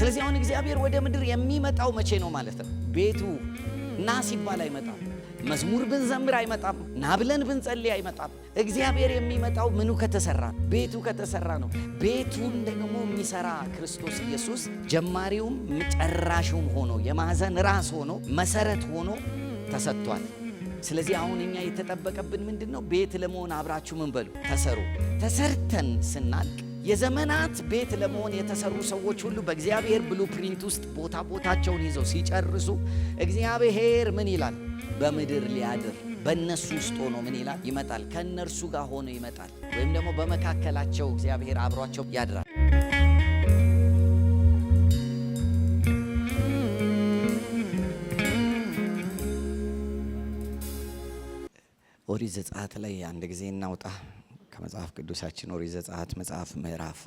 ስለዚህ አሁን እግዚአብሔር ወደ ምድር የሚመጣው መቼ ነው ማለት ነው? ቤቱ ና ሲባል አይመጣም። መዝሙር ብንዘምር አይመጣም። ና ብለን ብንጸልይ አይመጣም። እግዚአብሔር የሚመጣው ምኑ ከተሰራ? ቤቱ ከተሰራ ነው። ቤቱን ደግሞ የሚሰራ ክርስቶስ ኢየሱስ ጀማሪውም ጨራሹም ሆኖ የማዕዘን ራስ ሆኖ መሰረት ሆኖ ተሰጥቷል። ስለዚህ አሁን እኛ የተጠበቀብን ምንድነው? ቤት ለመሆን አብራችሁ ምን በሉ ተሰሩ። ተሰርተን ስናልቅ የዘመናት ቤት ለመሆን የተሰሩ ሰዎች ሁሉ በእግዚአብሔር ብሉፕሪንት ውስጥ ቦታቸውን ይዘው ሲጨርሱ እግዚአብሔር ምን ይላል? በምድር ሊያድር በእነሱ ውስጥ ሆኖ ምን ይላል? ይመጣል። ከእነርሱ ጋር ሆኖ ይመጣል። ወይም ደግሞ በመካከላቸው እግዚአብሔር አብሯቸው ያድራል። ኦሪት ዘጸአት ላይ አንድ ጊዜ እናውጣ ከመጽሐፍ ቅዱሳችን። ኦሪት ዘጸአት መጽሐፍ ምዕራፍ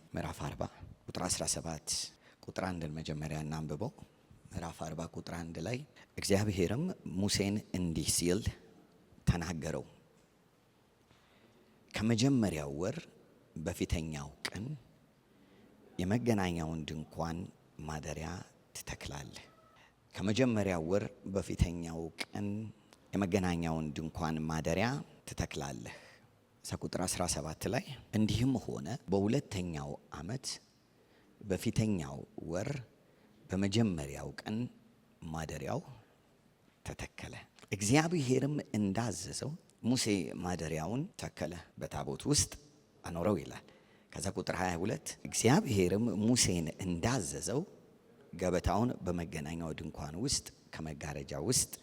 40 ቁጥር 17 ቁጥር 1 መጀመሪያ እናንብበው። ምዕራፍ 40 ቁጥር 1 ላይ እግዚአብሔርም ሙሴን እንዲህ ሲል ተናገረው። ከመጀመሪያው ወር በፊተኛው ቀን የመገናኛውን ድንኳን ማደሪያ ትተክላለህ። ከመጀመሪያው ወር በፊተኛው ቀን የመገናኛውን ድንኳን ማደሪያ ትተክላለህ። ቁጥር 17 ላይ እንዲህም ሆነ በሁለተኛው ዓመት በፊተኛው ወር በመጀመሪያው ቀን ማደሪያው ተተከለ። እግዚአብሔርም እንዳዘዘው ሙሴ ማደሪያውን ተከለ፣ በታቦት ውስጥ አኖረው ይላል። ከዛ ቁጥር 22 እግዚአብሔርም ሙሴን እንዳዘዘው ገበታውን በመገናኛው ድንኳን ውስጥ ከመጋረጃ ውስጥ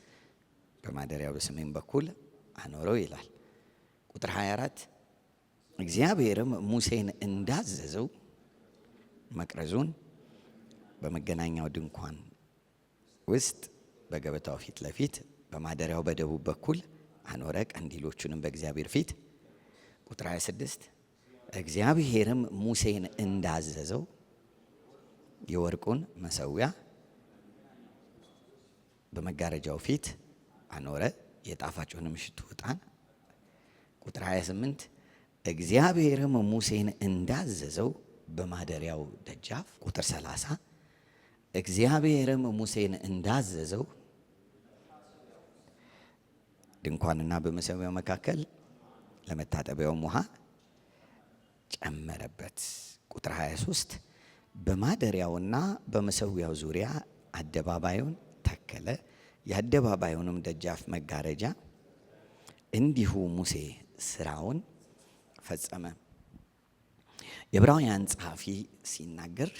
በማደሪያው በሰሜን በኩል አኖረው ይላል። ቁጥር 24 እግዚአብሔርም ሙሴን እንዳዘዘው መቅረዙን በመገናኛው ድንኳን ውስጥ በገበታው ፊት ለፊት በማደሪያው በደቡብ በኩል አኖረ፣ ቀንዲሎቹንም በእግዚአብሔር ፊት። ቁጥር 26 እግዚአብሔርም ሙሴን እንዳዘዘው የወርቁን መሠዊያ በመጋረጃው ፊት አኖረ፣ የጣፋጩንም ሽቱ ዕጣን። ቁጥር 28 እግዚአብሔርም ሙሴን እንዳዘዘው በማደሪያው ደጃፍ። ቁጥር 30 እግዚአብሔርም ሙሴን እንዳዘዘው ድንኳንና በመሠዊያው መካከል ለመታጠቢያውም ውሃ ጨመረበት። ቁጥር 23 በማደሪያውና በመሠዊያው ዙሪያ አደባባዩን ተከለ፣ የአደባባዩንም ደጃፍ መጋረጃ እንዲሁ ሙሴ ስራውን ፈጸመ። የዕብራውያን ጸሐፊ ሲናገር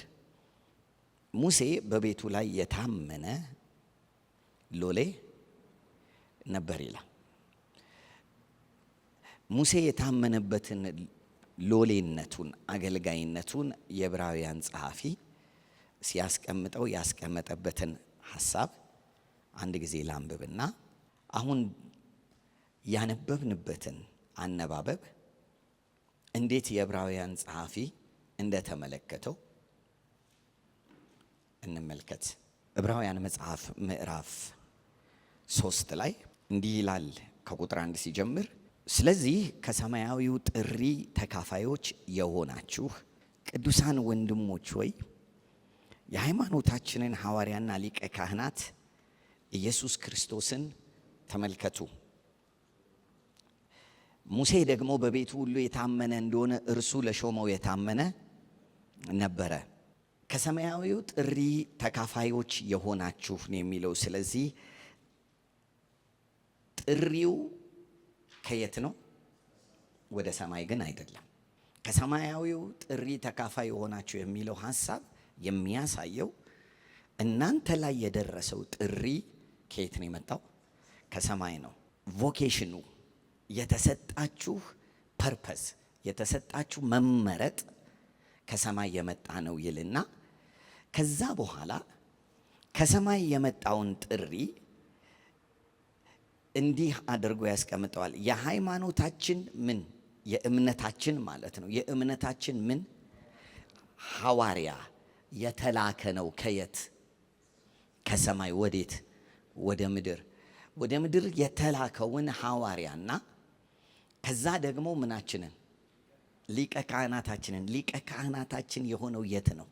ሙሴ በቤቱ ላይ የታመነ ሎሌ ነበር ይላል። ሙሴ የታመነበትን ሎሌነቱን፣ አገልጋይነቱን የዕብራውያን ጸሐፊ ሲያስቀምጠው ያስቀመጠበትን ሐሳብ አንድ ጊዜ ላንብብና አሁን ያነበብንበትን አነባበብ እንዴት የዕብራውያን ጸሐፊ እንደተመለከተው እንመልከት። ዕብራውያን መጽሐፍ ምዕራፍ 3 ላይ እንዲህ ይላል ከቁጥር 1 ሲጀምር፣ ስለዚህ ከሰማያዊው ጥሪ ተካፋዮች የሆናችሁ ቅዱሳን ወንድሞች ሆይ የሃይማኖታችንን ሐዋርያና ሊቀ ካህናት ኢየሱስ ክርስቶስን ተመልከቱ። ሙሴ ደግሞ በቤቱ ሁሉ የታመነ እንደሆነ እርሱ ለሾመው የታመነ ነበረ። ከሰማያዊው ጥሪ ተካፋዮች የሆናችሁ ነው የሚለው። ስለዚህ ጥሪው ከየት ነው? ወደ ሰማይ ግን አይደለም። ከሰማያዊው ጥሪ ተካፋይ የሆናችሁ የሚለው ሐሳብ የሚያሳየው እናንተ ላይ የደረሰው ጥሪ ከየት ነው የመጣው? ከሰማይ ነው። ቮኬሽኑ የተሰጣችሁ ፐርፐስ የተሰጣችሁ መመረጥ ከሰማይ የመጣ ነው ይልና ከዛ በኋላ ከሰማይ የመጣውን ጥሪ እንዲህ አድርጎ ያስቀምጠዋል። የሃይማኖታችን ምን የእምነታችን ማለት ነው። የእምነታችን ምን ሐዋርያ የተላከ ነው። ከየት? ከሰማይ ወዴት? ወደ ምድር። ወደ ምድር የተላከውን ሐዋርያና ከዛ ደግሞ ምናችንን ሊቀ ካህናታችንን። ሊቀ ካህናታችን የሆነው የት ነው?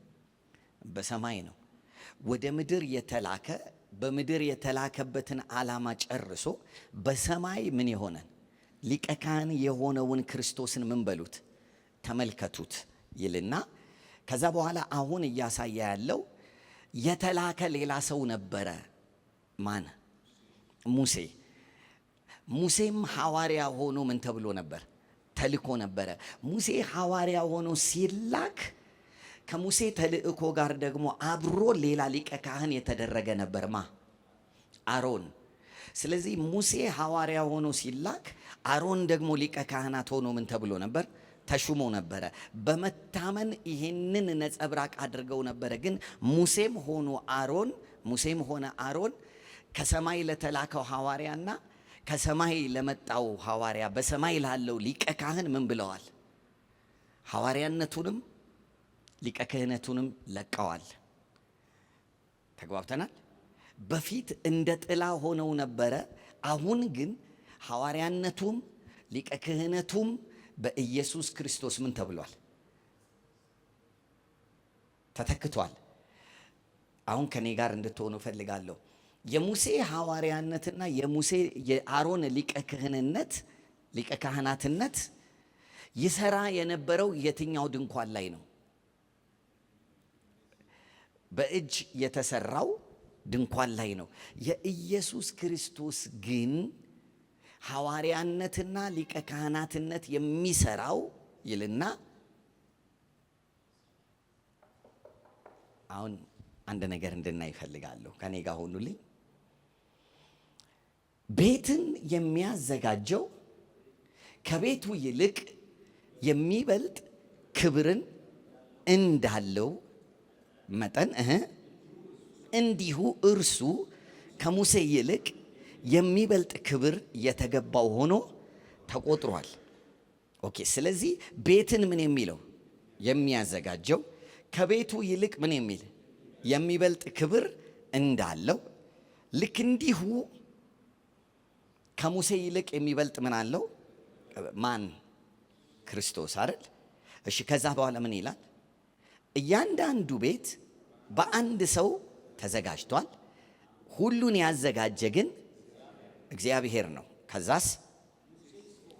በሰማይ ነው። ወደ ምድር የተላከ በምድር የተላከበትን ዓላማ ጨርሶ በሰማይ ምን የሆነን ሊቀ ካህን የሆነውን ክርስቶስን ምን በሉት ተመልከቱት ይልና ከዛ በኋላ አሁን እያሳየ ያለው የተላከ ሌላ ሰው ነበረ። ማን? ሙሴ። ሙሴም ሐዋርያ ሆኖ ምን ተብሎ ነበር? ተልኮ ነበረ። ሙሴ ሐዋርያ ሆኖ ሲላክ ከሙሴ ተልእኮ ጋር ደግሞ አብሮ ሌላ ሊቀ ካህን የተደረገ ነበር። አሮን። ስለዚህ ሙሴ ሐዋርያ ሆኖ ሲላክ አሮን ደግሞ ሊቀ ካህናት ሆኖ ምን ተብሎ ነበር? ተሹሞ ነበረ። በመታመን ይሄንን ነጸብራቅ አድርገው ነበረ። ግን ሙሴም ሆነ አሮን ከሰማይ ለተላከው ሐዋርያና ከሰማይ ለመጣው ሐዋርያ በሰማይ ላለው ሊቀ ካህን ምን ብለዋል? ሐዋርያነቱንም ሊቀ ክህነቱንም ለቀዋል። ተግባብተናል። በፊት እንደ ጥላ ሆነው ነበረ። አሁን ግን ሐዋርያነቱም ሊቀ ክህነቱም በኢየሱስ ክርስቶስ ምን ተብሏል? ተተክቷል። አሁን ከኔ ጋር እንድትሆኑ ፈልጋለሁ። የሙሴ ሐዋርያነትና የአሮን ሊቀ ካህናትነት ይሰራ የነበረው የትኛው ድንኳን ላይ ነው? በእጅ የተሰራው ድንኳን ላይ ነው። የኢየሱስ ክርስቶስ ግን ሐዋርያነትና ሊቀ ካህናትነት የሚሰራው ይልና አሁን አንድ ነገር እንድናይ እፈልጋለሁ። ከኔ ጋር ሆኑልኝ። ቤትን የሚያዘጋጀው ከቤቱ ይልቅ የሚበልጥ ክብርን እንዳለው መጠን እንዲሁ እርሱ ከሙሴ ይልቅ የሚበልጥ ክብር የተገባው ሆኖ ተቆጥሯል። ኦኬ። ስለዚህ ቤትን ምን የሚለው የሚያዘጋጀው ከቤቱ ይልቅ ምን የሚል የሚበልጥ ክብር እንዳለው ልክ እንዲሁ ከሙሴ ይልቅ የሚበልጥ ምን አለው? ማን? ክርስቶስ አይደል? እሺ። ከዛ በኋላ ምን ይላል? እያንዳንዱ ቤት በአንድ ሰው ተዘጋጅቷል። ሁሉን ያዘጋጀ ግን እግዚአብሔር ነው። ከዛስ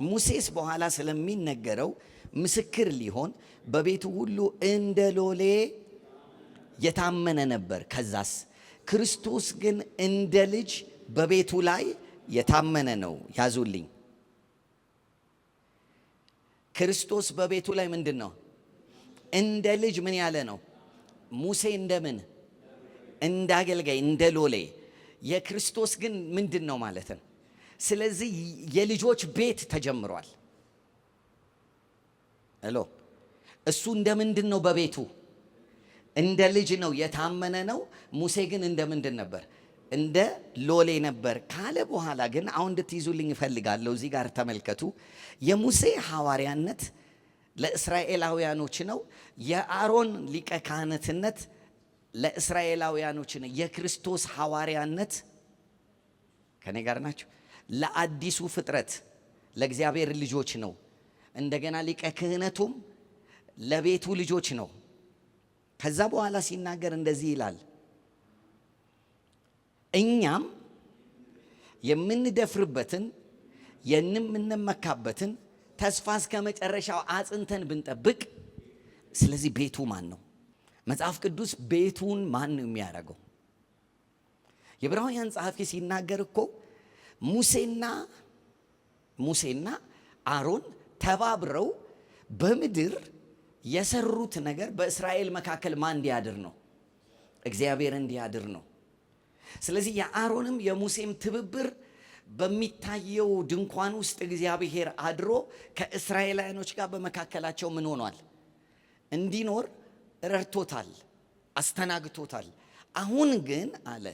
ሙሴስ በኋላ ስለሚነገረው ምስክር ሊሆን በቤቱ ሁሉ እንደ ሎሌ የታመነ ነበር። ከዛስ ክርስቶስ ግን እንደ ልጅ በቤቱ ላይ የታመነ ነው። ያዙልኝ። ክርስቶስ በቤቱ ላይ ምንድን ነው? እንደ ልጅ ምን ያለ ነው? ሙሴ እንደምን? እንደ አገልጋይ፣ እንደ ሎሌ። የክርስቶስ ግን ምንድን ነው ማለት ነው? ስለዚህ የልጆች ቤት ተጀምሯል። እሱ እንደ ምንድን ነው? በቤቱ እንደ ልጅ ነው፣ የታመነ ነው። ሙሴ ግን እንደ ምንድን ነበር? እንደ ሎሌ ነበር ካለ በኋላ ግን አሁን እንድትይዙልኝ እፈልጋለሁ። እዚህ ጋር ተመልከቱ። የሙሴ ሐዋርያነት ለእስራኤላውያኖች ነው። የአሮን ሊቀ ካህናትነት ለእስራኤላውያኖች ነው። የክርስቶስ ሐዋርያነት ከኔ ጋር ናቸው። ለአዲሱ ፍጥረት ለእግዚአብሔር ልጆች ነው። እንደገና ሊቀ ክህነቱም ለቤቱ ልጆች ነው። ከዛ በኋላ ሲናገር እንደዚህ ይላል፣ እኛም የምንደፍርበትን የምንመካበትን ተስፋ እስከ መጨረሻው አጽንተን ብንጠብቅ። ስለዚህ ቤቱ ማን ነው? መጽሐፍ ቅዱስ ቤቱን ማን ነው የሚያደርገው? የዕብራውያን ጸሐፊ ሲናገር እኮ ሙሴና አሮን ተባብረው በምድር የሰሩት ነገር በእስራኤል መካከል ማን እንዲያድር ነው? እግዚአብሔር እንዲያድር ነው። ስለዚህ የአሮንም የሙሴም ትብብር በሚታየው ድንኳን ውስጥ እግዚአብሔር አድሮ ከእስራኤላውያኖች ጋር በመካከላቸው ምን ሆኗል? እንዲኖር ረድቶታል፣ አስተናግቶታል። አሁን ግን አለ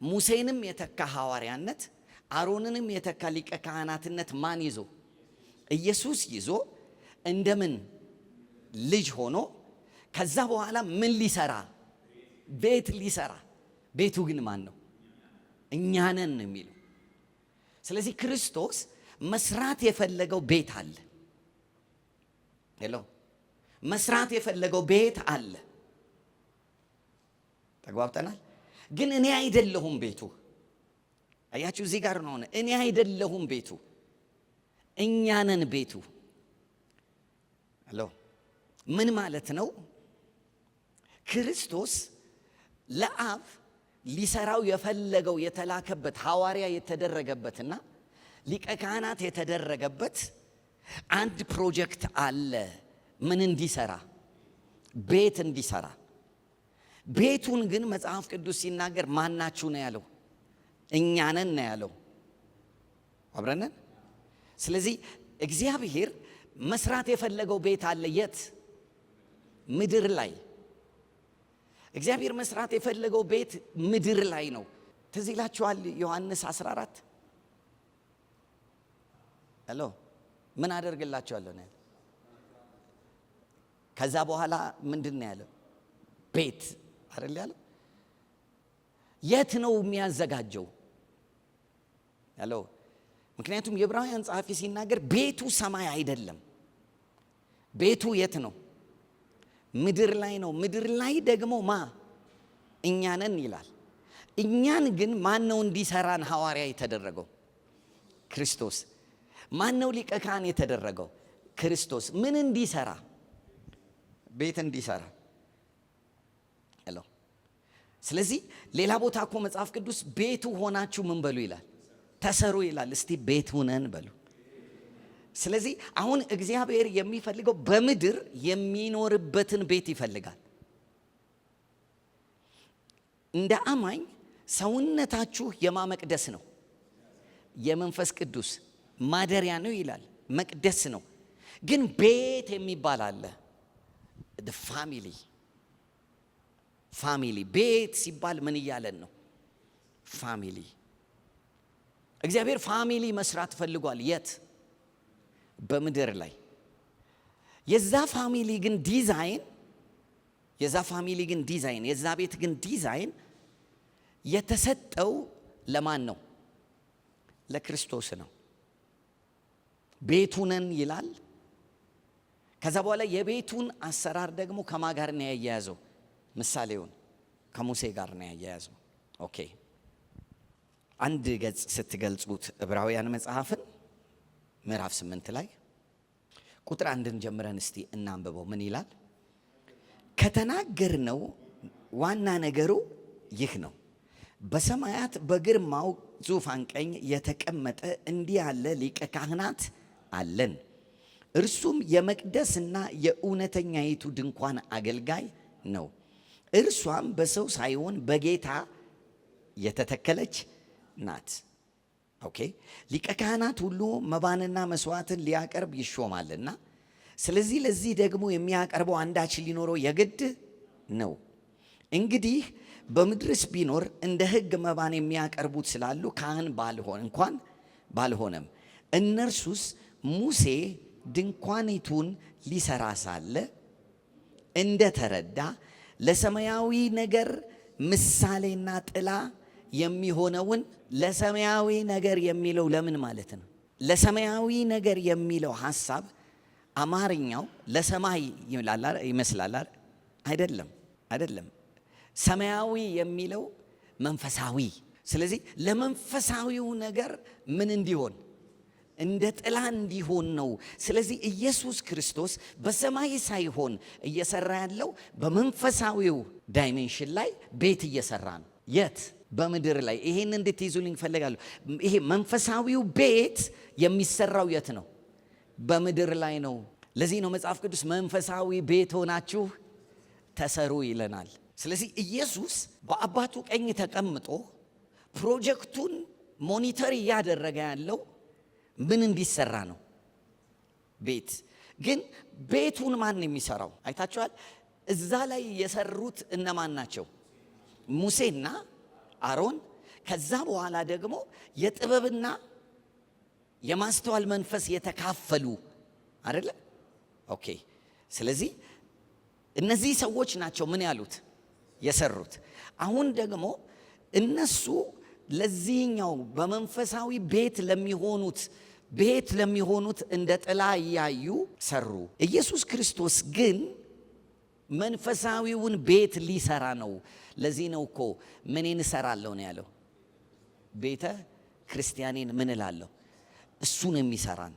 ሙሴንም የተካ ሐዋርያነት አሮንንም የተካ ሊቀ ካህናትነት ማን ይዞ? ኢየሱስ ይዞ እንደምን ልጅ ሆኖ ከዛ በኋላ ምን ሊሰራ? ቤት ሊሰራ። ቤቱ ግን ማን ነው? እኛ ነን የሚለው። ስለዚህ ክርስቶስ መስራት የፈለገው ቤት አለ። መስራት የፈለገው ቤት አለ። ተግባብተናል። ግን እኔ አይደለሁም ቤቱ። አያችሁ፣ እዚህ ጋር ነው። እኔ አይደለሁም ቤቱ፣ እኛ ነን ቤቱ። አሎ ምን ማለት ነው? ክርስቶስ ለአብ ሊሰራው የፈለገው የተላከበት ሐዋርያ የተደረገበትና ሊቀ ካህናት የተደረገበት አንድ ፕሮጀክት አለ። ምን እንዲሰራ? ቤት እንዲሰራ። ቤቱን ግን መጽሐፍ ቅዱስ ሲናገር ማናችሁ ነው ያለው? እኛ ነን ነው ያለው። አብረነን። ስለዚህ እግዚአብሔር መስራት የፈለገው ቤት አለ። የት? ምድር ላይ። እግዚአብሔር መስራት የፈለገው ቤት ምድር ላይ ነው። ትዝ ይላችኋል ዮሐንስ 14 ሄሎ ምን አደርግላችኋለሁ ነው። ከዛ በኋላ ምንድን ነው ያለው? ቤት አይደል ያለው? የት ነው የሚያዘጋጀው ያለው? ምክንያቱም የዕብራውያን ጸሐፊ ሲናገር ቤቱ ሰማይ አይደለም። ቤቱ የት ነው? ምድር ላይ ነው። ምድር ላይ ደግሞ እኛ ነን ይላል። እኛን ግን ማን ነው እንዲሰራን ሐዋርያ የተደረገው? ክርስቶስ። ማን ነው ሊቀ ካህን የተደረገው? ክርስቶስ። ምን እንዲሰራ? ቤት እንዲሰራ። ስለዚህ ሌላ ቦታ እኮ መጽሐፍ ቅዱስ ቤቱ ሆናችሁ ምን በሉ ይላል? ተሰሩ ይላል። እስቲ ቤት ሁነን በሉ። ስለዚህ አሁን እግዚአብሔር የሚፈልገው በምድር የሚኖርበትን ቤት ይፈልጋል። እንደ አማኝ ሰውነታችሁ የማመቅደስ ነው፣ የመንፈስ ቅዱስ ማደሪያ ነው ይላል። መቅደስ ነው። ግን ቤት የሚባል አለ። ፋሚሊ ቤት ሲባል ምን እያለን ነው? ፋሚሊ። እግዚአብሔር ፋሚሊ መስራት ፈልጓል። የት? በምድር ላይ። የዛ ፋሚሊ ግን ዲዛይን የዛ ቤት ግን ዲዛይን የተሰጠው ለማን ነው? ለክርስቶስ ነው። ቤቱ ነን ይላል። ከዛ በኋላ የቤቱን አሰራር ደግሞ ከማ ጋር ነው ያያያዘው? ምሳሌውን ከሙሴ ጋር ነው ያያያዘው። ኦኬ፣ አንድ ገጽ ስትገልጹት ዕብራውያን መጽሐፍን ምዕራፍ 8 ላይ ቁጥር 1 ጀምረን እስቲ እናንብበው። ምን ይላል? ከተናገርነው ዋና ነገሩ ይህ ነው፣ በሰማያት በግርማው ዙፋን ቀኝ የተቀመጠ እንዲህ ያለ ሊቀ ካህናት አለን። እርሱም የመቅደስና የእውነተኛይቱ ድንኳን አገልጋይ ነው። እርሷም በሰው ሳይሆን በጌታ የተተከለች ናት። ኦኬ፣ ሊቀ ካህናት ሁሉ መባንና መስዋዕትን ሊያቀርብ ይሾማልና፣ ስለዚህ ለዚህ ደግሞ የሚያቀርበው አንዳች ሊኖረው የግድ ነው። እንግዲህ በምድርስ ቢኖር እንደ ሕግ መባን የሚያቀርቡት ስላሉ ካህን ባልሆነም፣ እነርሱስ ሙሴ ድንኳኒቱን ሊሰራ ሳለ እንደተረዳ ለሰማያዊ ነገር ምሳሌና ጥላ የሚሆነውን ለሰማያዊ ነገር የሚለው ለምን ማለት ነው? ለሰማያዊ ነገር የሚለው ሐሳብ አማርኛው ለሰማይ ይመስላል። አይደለም። ሰማያዊ የሚለው መንፈሳዊ። ስለዚህ ለመንፈሳዊው ነገር ምን እንዲሆን? እንደ ጥላ እንዲሆን ነው። ስለዚህ ኢየሱስ ክርስቶስ በሰማይ ሳይሆን እየሰራ ያለው በመንፈሳዊው ዳይሜንሽን ላይ ቤት እየሰራ ነው። የት? በምድር ላይ። ይሄን እንድትይዙልኝ እፈልጋለሁ። ይሄ መንፈሳዊው ቤት የሚሰራው የት ነው? በምድር ላይ ነው። ለዚህ ነው መጽሐፍ ቅዱስ መንፈሳዊ ቤት ሆናችሁ ተሰሩ ይለናል። ስለዚህ ኢየሱስ በአባቱ ቀኝ ተቀምጦ ፕሮጀክቱን ሞኒተር እያደረገ ያለው ምን እንዲሰራ ነው? ቤት። ግን ቤቱን ማን ነው የሚሰራው? አይታችኋል። እዛ ላይ የሰሩት እነማን ናቸው? ሙሴና አሮን። ከዛ በኋላ ደግሞ የጥበብና የማስተዋል መንፈስ የተካፈሉ አይደለ? ኦኬ። ስለዚህ እነዚህ ሰዎች ናቸው ምን ያሉት? የሰሩት። አሁን ደግሞ እነሱ ለዚህኛው በመንፈሳዊ ቤት ለሚሆኑት እንደ ጥላ እያዩ ሰሩ። ኢየሱስ ክርስቶስ ግን መንፈሳዊውን ቤት ሊሰራ ነው። ለዚህ ነው እኮ ምንን እሰራለሁ ነው ያለው። ቤተ ክርስቲያኔን ምን እላለሁ? እሱን የሚሰራን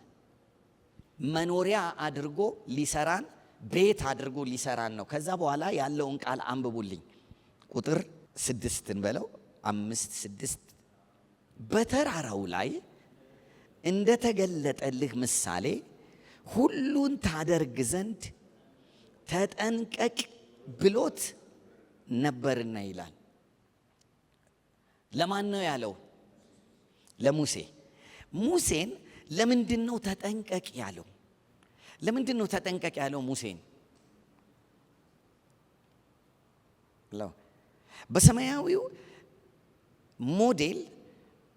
መኖሪያ አድርጎ ሊሰራን፣ ቤት አድርጎ ሊሰራን ነው። ከዛ በኋላ ያለውን ቃል አንብቡልኝ። ቁጥር 6 በለው 5-6 በተራራው ላይ እንደተገለጠልህ ምሳሌ ሁሉን ታደርግ ዘንድ ተጠንቀቅ ብሎት ነበርና ይላል። ለማን ነው ያለው? ለሙሴ። ሙሴን ለምንድን ነው ተጠንቀቅ ያለው? ለምንድን ነው ተጠንቀቅ ያለው ሙሴን? በሰማያዊው ሞዴል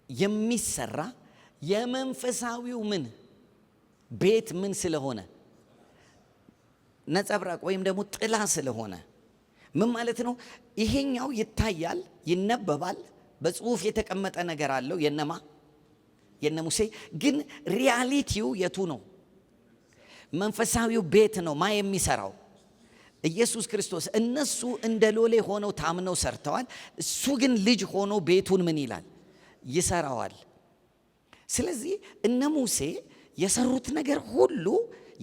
የሚሰራ የመንፈሳዊው ምን ቤት ምን ስለሆነ ነጸብራቅ ወይም ደግሞ ጥላ ስለሆነ ምን ማለት ነው? ይሄኛው ይታያል፣ ይነበባል፣ በጽሁፍ የተቀመጠ ነገር አለው። የነ ሙሴ ግን ሪያሊቲው የቱ ነው? መንፈሳዊው ቤት ነው ማ የሚሰራው ኢየሱስ ክርስቶስ። እነሱ እንደ ሎሌ ሆነው ታምነው ሰርተዋል። እሱ ግን ልጅ ሆኖ ቤቱን ምን ይላል? ይሰራዋል። ስለዚህ እነ ሙሴ የሰሩት ነገር ሁሉ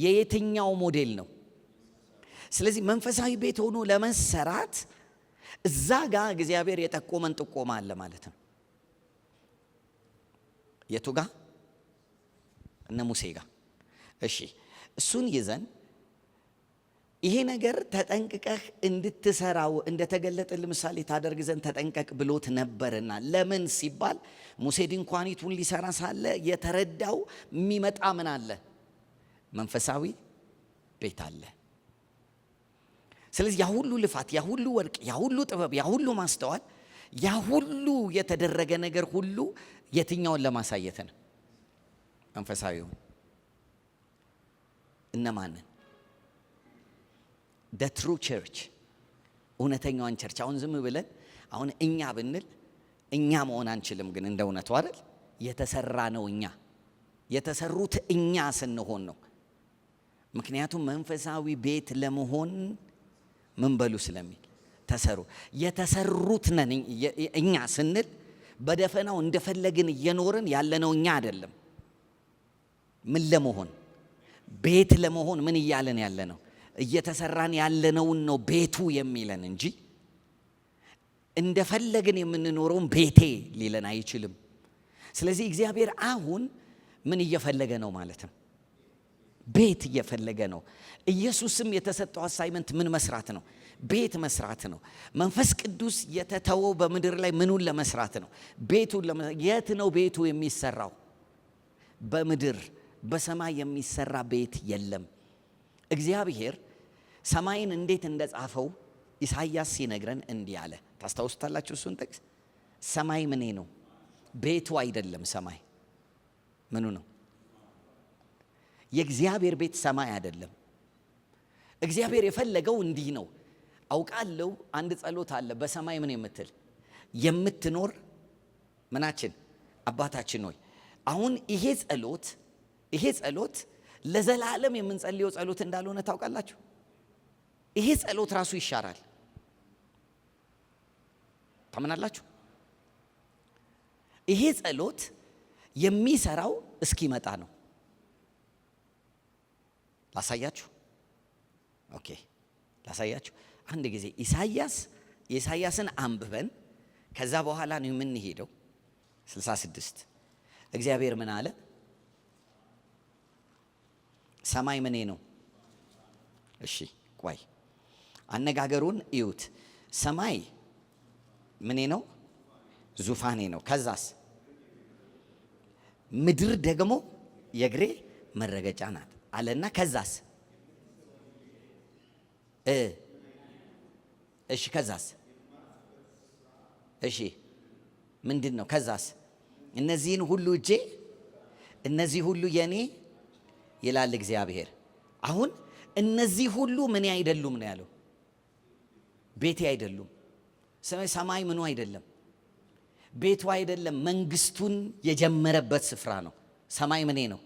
የየትኛው ሞዴል ነው? ስለዚህ መንፈሳዊ ቤት ሆኖ ለመሰራት እዛ ጋር እግዚአብሔር የጠቆመን ጥቆማ አለ ማለት ነው። የቱ ጋር? እነ ሙሴ ጋር። እሺ እሱን ይዘን ይሄ ነገር ተጠንቅቀህ እንድትሰራው እንደተገለጠል ምሳሌ ታደርግ ዘንድ ተጠንቀቅ ብሎት ነበርና፣ ለምን ሲባል ሙሴ ድንኳኒቱን ሊሰራ ሳለ የተረዳው የሚመጣ ምን አለ? መንፈሳዊ ቤት አለ። ስለዚህ ያ ሁሉ ልፋት፣ ያ ሁሉ ወርቅ፣ ያ ሁሉ ጥበብ፣ ያ ሁሉ ማስተዋል፣ ያ ሁሉ የተደረገ ነገር ሁሉ የትኛውን ለማሳየት ነው? መንፈሳዊውን። እነማንን? the true church እውነተኛዋን ቸርች። አሁን ዝም ብለን አሁን እኛ ብንል እኛ መሆን አንችልም። ግን እንደ እውነቱ አይደል? የተሰራ ነው። እኛ የተሰሩት እኛ ስንሆን ነው። ምክንያቱም መንፈሳዊ ቤት ለመሆን ምን በሉ ስለሚል ተሰሩ። የተሰሩት ነን እኛ ስንል በደፈናው እንደፈለግን እየኖርን ያለነው እኛ አይደለም። ምን ለመሆን? ቤት ለመሆን ምን እያለን ያለነው? እየተሰራን ያለነውን ነው ቤቱ የሚለን እንጂ እንደፈለግን የምንኖረውን ቤቴ ሊለን አይችልም። ስለዚህ እግዚአብሔር አሁን ምን እየፈለገ ነው ማለት ነው? ቤት እየፈለገ ነው። ኢየሱስም የተሰጠው አሳይመንት ምን መስራት ነው? ቤት መስራት ነው። መንፈስ ቅዱስ የተተወው በምድር ላይ ምኑን ለመስራት ነው? ቤቱን ለመስራት። የት ነው ቤቱ የሚሰራው? በምድር። በሰማይ የሚሰራ ቤት የለም። እግዚአብሔር ሰማይን እንዴት እንደጻፈው ኢሳይያስ ሲነግረን እንዲህ አለ። ታስታውሱታላችሁ እሱን ጥቅስ? ሰማይ ምኔ ነው? ቤቱ አይደለም። ሰማይ ምኑ ነው? የእግዚአብሔር ቤት ሰማይ አይደለም። እግዚአብሔር የፈለገው እንዲህ ነው። አውቃለሁ አንድ ጸሎት አለ በሰማይ ምን የምትል የምትኖር ምናችን አባታችን ሆይ። አሁን ይሄ ጸሎት ለዘላለም የምንጸልየው ጸሎት እንዳልሆነ ታውቃላችሁ። ይሄ ጸሎት ራሱ ይሻራል። ታምናላችሁ? ይሄ ጸሎት የሚሰራው እስኪመጣ ነው። ላሳያችሁ። ኦኬ ላሳያችሁ። አንድ ጊዜ ኢሳይያስን አንብበን ከዛ በኋላ ነው የምንሄደው። 66 እግዚአብሔር ምን አለ? ሰማይ ምኔ ነው? እሺ ቆይ አነጋገሩን እዩት። ሰማይ ምኔ ነው? ዙፋኔ ነው። ከዛስ ምድር ደግሞ የእግሬ መረገጫ ናት አለና ከዛስ እሺ ከዛስ እሺ ምንድን ነው? ከዛስ እነዚህን ሁሉ እጄ እነዚህ ሁሉ የኔ ይላል እግዚአብሔር። አሁን እነዚህ ሁሉ ምን አይደሉም ነው ያለው? ቤቴ አይደሉም። ሰማይ ምኑ አይደለም? ቤቱ አይደለም። መንግስቱን የጀመረበት ስፍራ ነው። ሰማይ ምኔ ነው?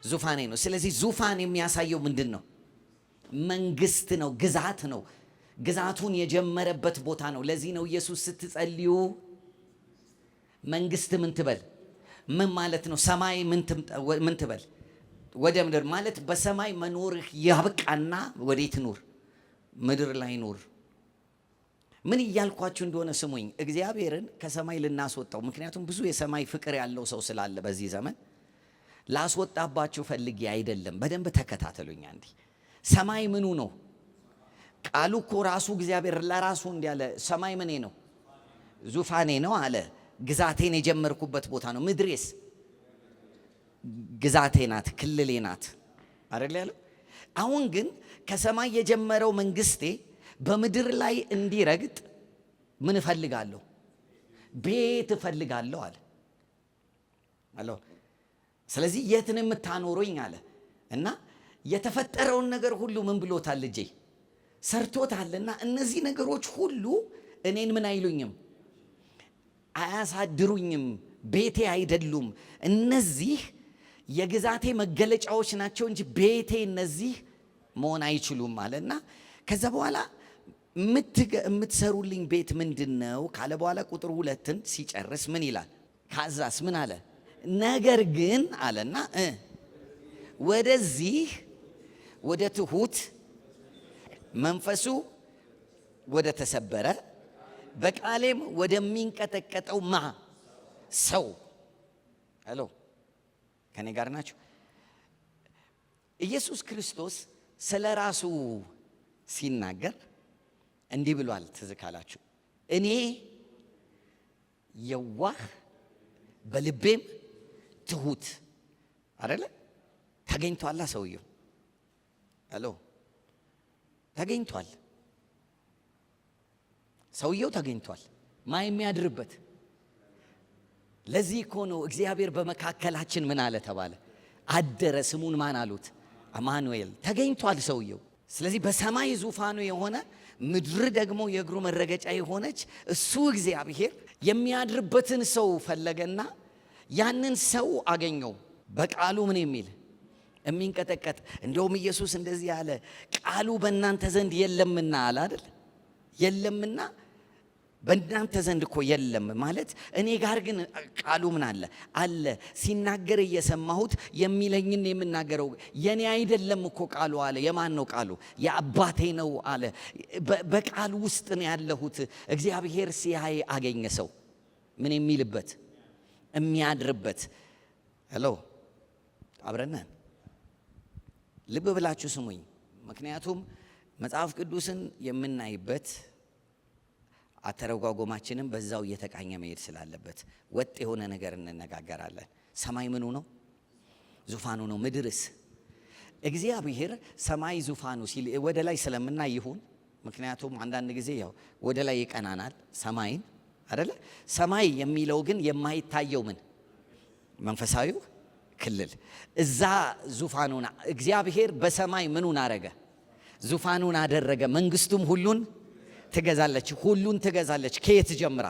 ዙፋኔ ነው። ስለዚህ ዙፋን የሚያሳየው ምንድን ነው? መንግስት ነው፣ ግዛት ነው። ግዛቱን የጀመረበት ቦታ ነው። ለዚህ ነው ኢየሱስ ስትጸልዩ መንግስት ምን ትበል? ምን ማለት ነው? ሰማይ ምን ትበል? ወደ ምድር ማለት በሰማይ መኖርህ ያብቃና ወዴት ኑር? ምድር ላይ ኑር። ምን እያልኳችሁ እንደሆነ ስሙኝ። እግዚአብሔርን ከሰማይ ልናስወጣው፣ ምክንያቱም ብዙ የሰማይ ፍቅር ያለው ሰው ስላለ በዚህ ዘመን ላስወጣባችሁ ፈልጌ አይደለም። በደንብ ተከታተሉኝ። አንዴ ሰማይ ምኑ ነው? ቃሉ እኮ ራሱ እግዚአብሔር ለራሱ እንዲያለ ሰማይ ምኔ ነው? ዙፋኔ ነው አለ። ግዛቴን የጀመርኩበት ቦታ ነው። ምድሬስ ግዛቴ ናት፣ ክልሌ ናት አይደል ያለው። አሁን ግን ከሰማይ የጀመረው መንግስቴ በምድር ላይ እንዲረግጥ ምን እፈልጋለሁ? ቤት እፈልጋለሁ አለ። ስለዚህ የት ነው የምታኖሩኝ አለ። እና የተፈጠረውን ነገር ሁሉ ምን ብሎታል? ልጄ ሰርቶታልና እነዚህ ነገሮች ሁሉ እኔን ምን አይሉኝም፣ አያሳድሩኝም፣ ቤቴ አይደሉም። እነዚህ የግዛቴ መገለጫዎች ናቸው እንጂ ቤቴ እነዚህ መሆን አይችሉም አለና ከዛ በኋላ የምትሰሩልኝ ቤት ምንድነው ካለ በኋላ ቁጥር 2ን ሲጨርስ ምን ይላል? ካዛስ ምን አለ? ነገር ግን አለና ወደዚህ ወደ ትሁት መንፈሱ ወደ ተሰበረ በቃሌም ወደሚንቀጠቀጠው ሰው ሄሎ ከኔ ጋር ናችሁ? ኢየሱስ ክርስቶስ ስለ ራሱ ሲናገር እንዲህ ብሏል። ትዝ ካላችሁ እኔ የዋህ በልቤም ትሁት አይደለ? ተገኝቷል። ሰውየው ሄሎ ተገኝቷል። ሰውየው ተገኝቷል። የሚያድርበት ለዚህ እኮ ነው እግዚአብሔር በመካከላችን ምን አለ ተባለ? አደረ። ስሙን ማን አሉት? አማኑኤል። ተገኝቷል ሰውየው። ስለዚህ በሰማይ ዙፋኑ የሆነ ምድር ደግሞ የእግሩ መረገጫ የሆነች እሱ እግዚአብሔር የሚያድርበትን ሰው ፈለገና ያንን ሰው አገኘው። በቃሉ ምን የሚል የሚንቀጠቀጥ። እንደውም ኢየሱስ እንደዚህ ያለ ቃሉ በእናንተ ዘንድ የለምና አለ አይደል? የለምና በእናንተ ዘንድ እኮ የለም ማለት እኔ ጋር ግን ቃሉ ምን አለ ሲናገር እየሰማሁት የሚለኝን የምናገረው የኔ አይደለም እኮ ቃሉ አለ። የማን ነው ቃሉ? የአባቴ ነው አለ። በቃሉ ውስጥ ነው ያለሁት። እግዚአብሔር ሲያይ አገኘ ሰው ምን የሚልበት የሚያድርበት። ሄሎ አብረናን ልብ ብላችሁ ስሙኝ። ምክንያቱም መጽሐፍ ቅዱስን የምናይበት አተረጓጎማችንም በዛው እየተቃኘ መሄድ ስላለበት ወጥ የሆነ ነገር እንነጋገራለን። ሰማይ ምኑ ነው? ዙፋኑ ነው። ምድርስ? እግዚአብሔር ሰማይ ዙፋኑ ሲል ወደ ላይ ስለምናይ ይሁን። ምክንያቱም አንዳንድ ጊዜ ያው ወደ ላይ ይቀናናል ሰማይን አይደለ? ሰማይ የሚለው ግን የማይታየው ምን መንፈሳዊው ክልል እዛ ዙፋኑን እግዚአብሔር በሰማይ ምኑን አረገ? ዙፋኑን አደረገ። መንግስቱም ሁሉን ትገዛለች። ሁሉን ትገዛለች። ከየት ጀምራ?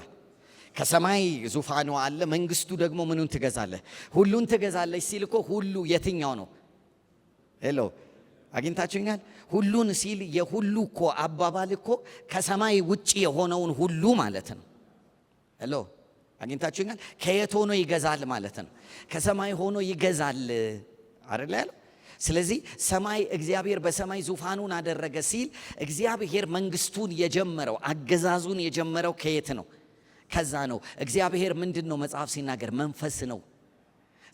ከሰማይ ዙፋኑ አለ። መንግስቱ ደግሞ ምኑን ትገዛለች? ሁሉን ትገዛለች ሲል እኮ ሁሉ የትኛው ነው? ሄሎ አግኝታችሁኛል? ሁሉን ሲል የሁሉ እኮ አባባል እኮ ከሰማይ ውጪ የሆነውን ሁሉ ማለት ነው። ሄሎ አግኝታችሁኛል? ከየት ሆኖ ይገዛል ማለት ነው። ከሰማይ ሆኖ ይገዛል አይደል ያለው? ስለዚህ ሰማይ እግዚአብሔር በሰማይ ዙፋኑን አደረገ ሲል እግዚአብሔር መንግስቱን የጀመረው አገዛዙን የጀመረው ከየት ነው? ከዛ ነው። እግዚአብሔር ምንድን ነው? መጽሐፍ ሲናገር መንፈስ ነው።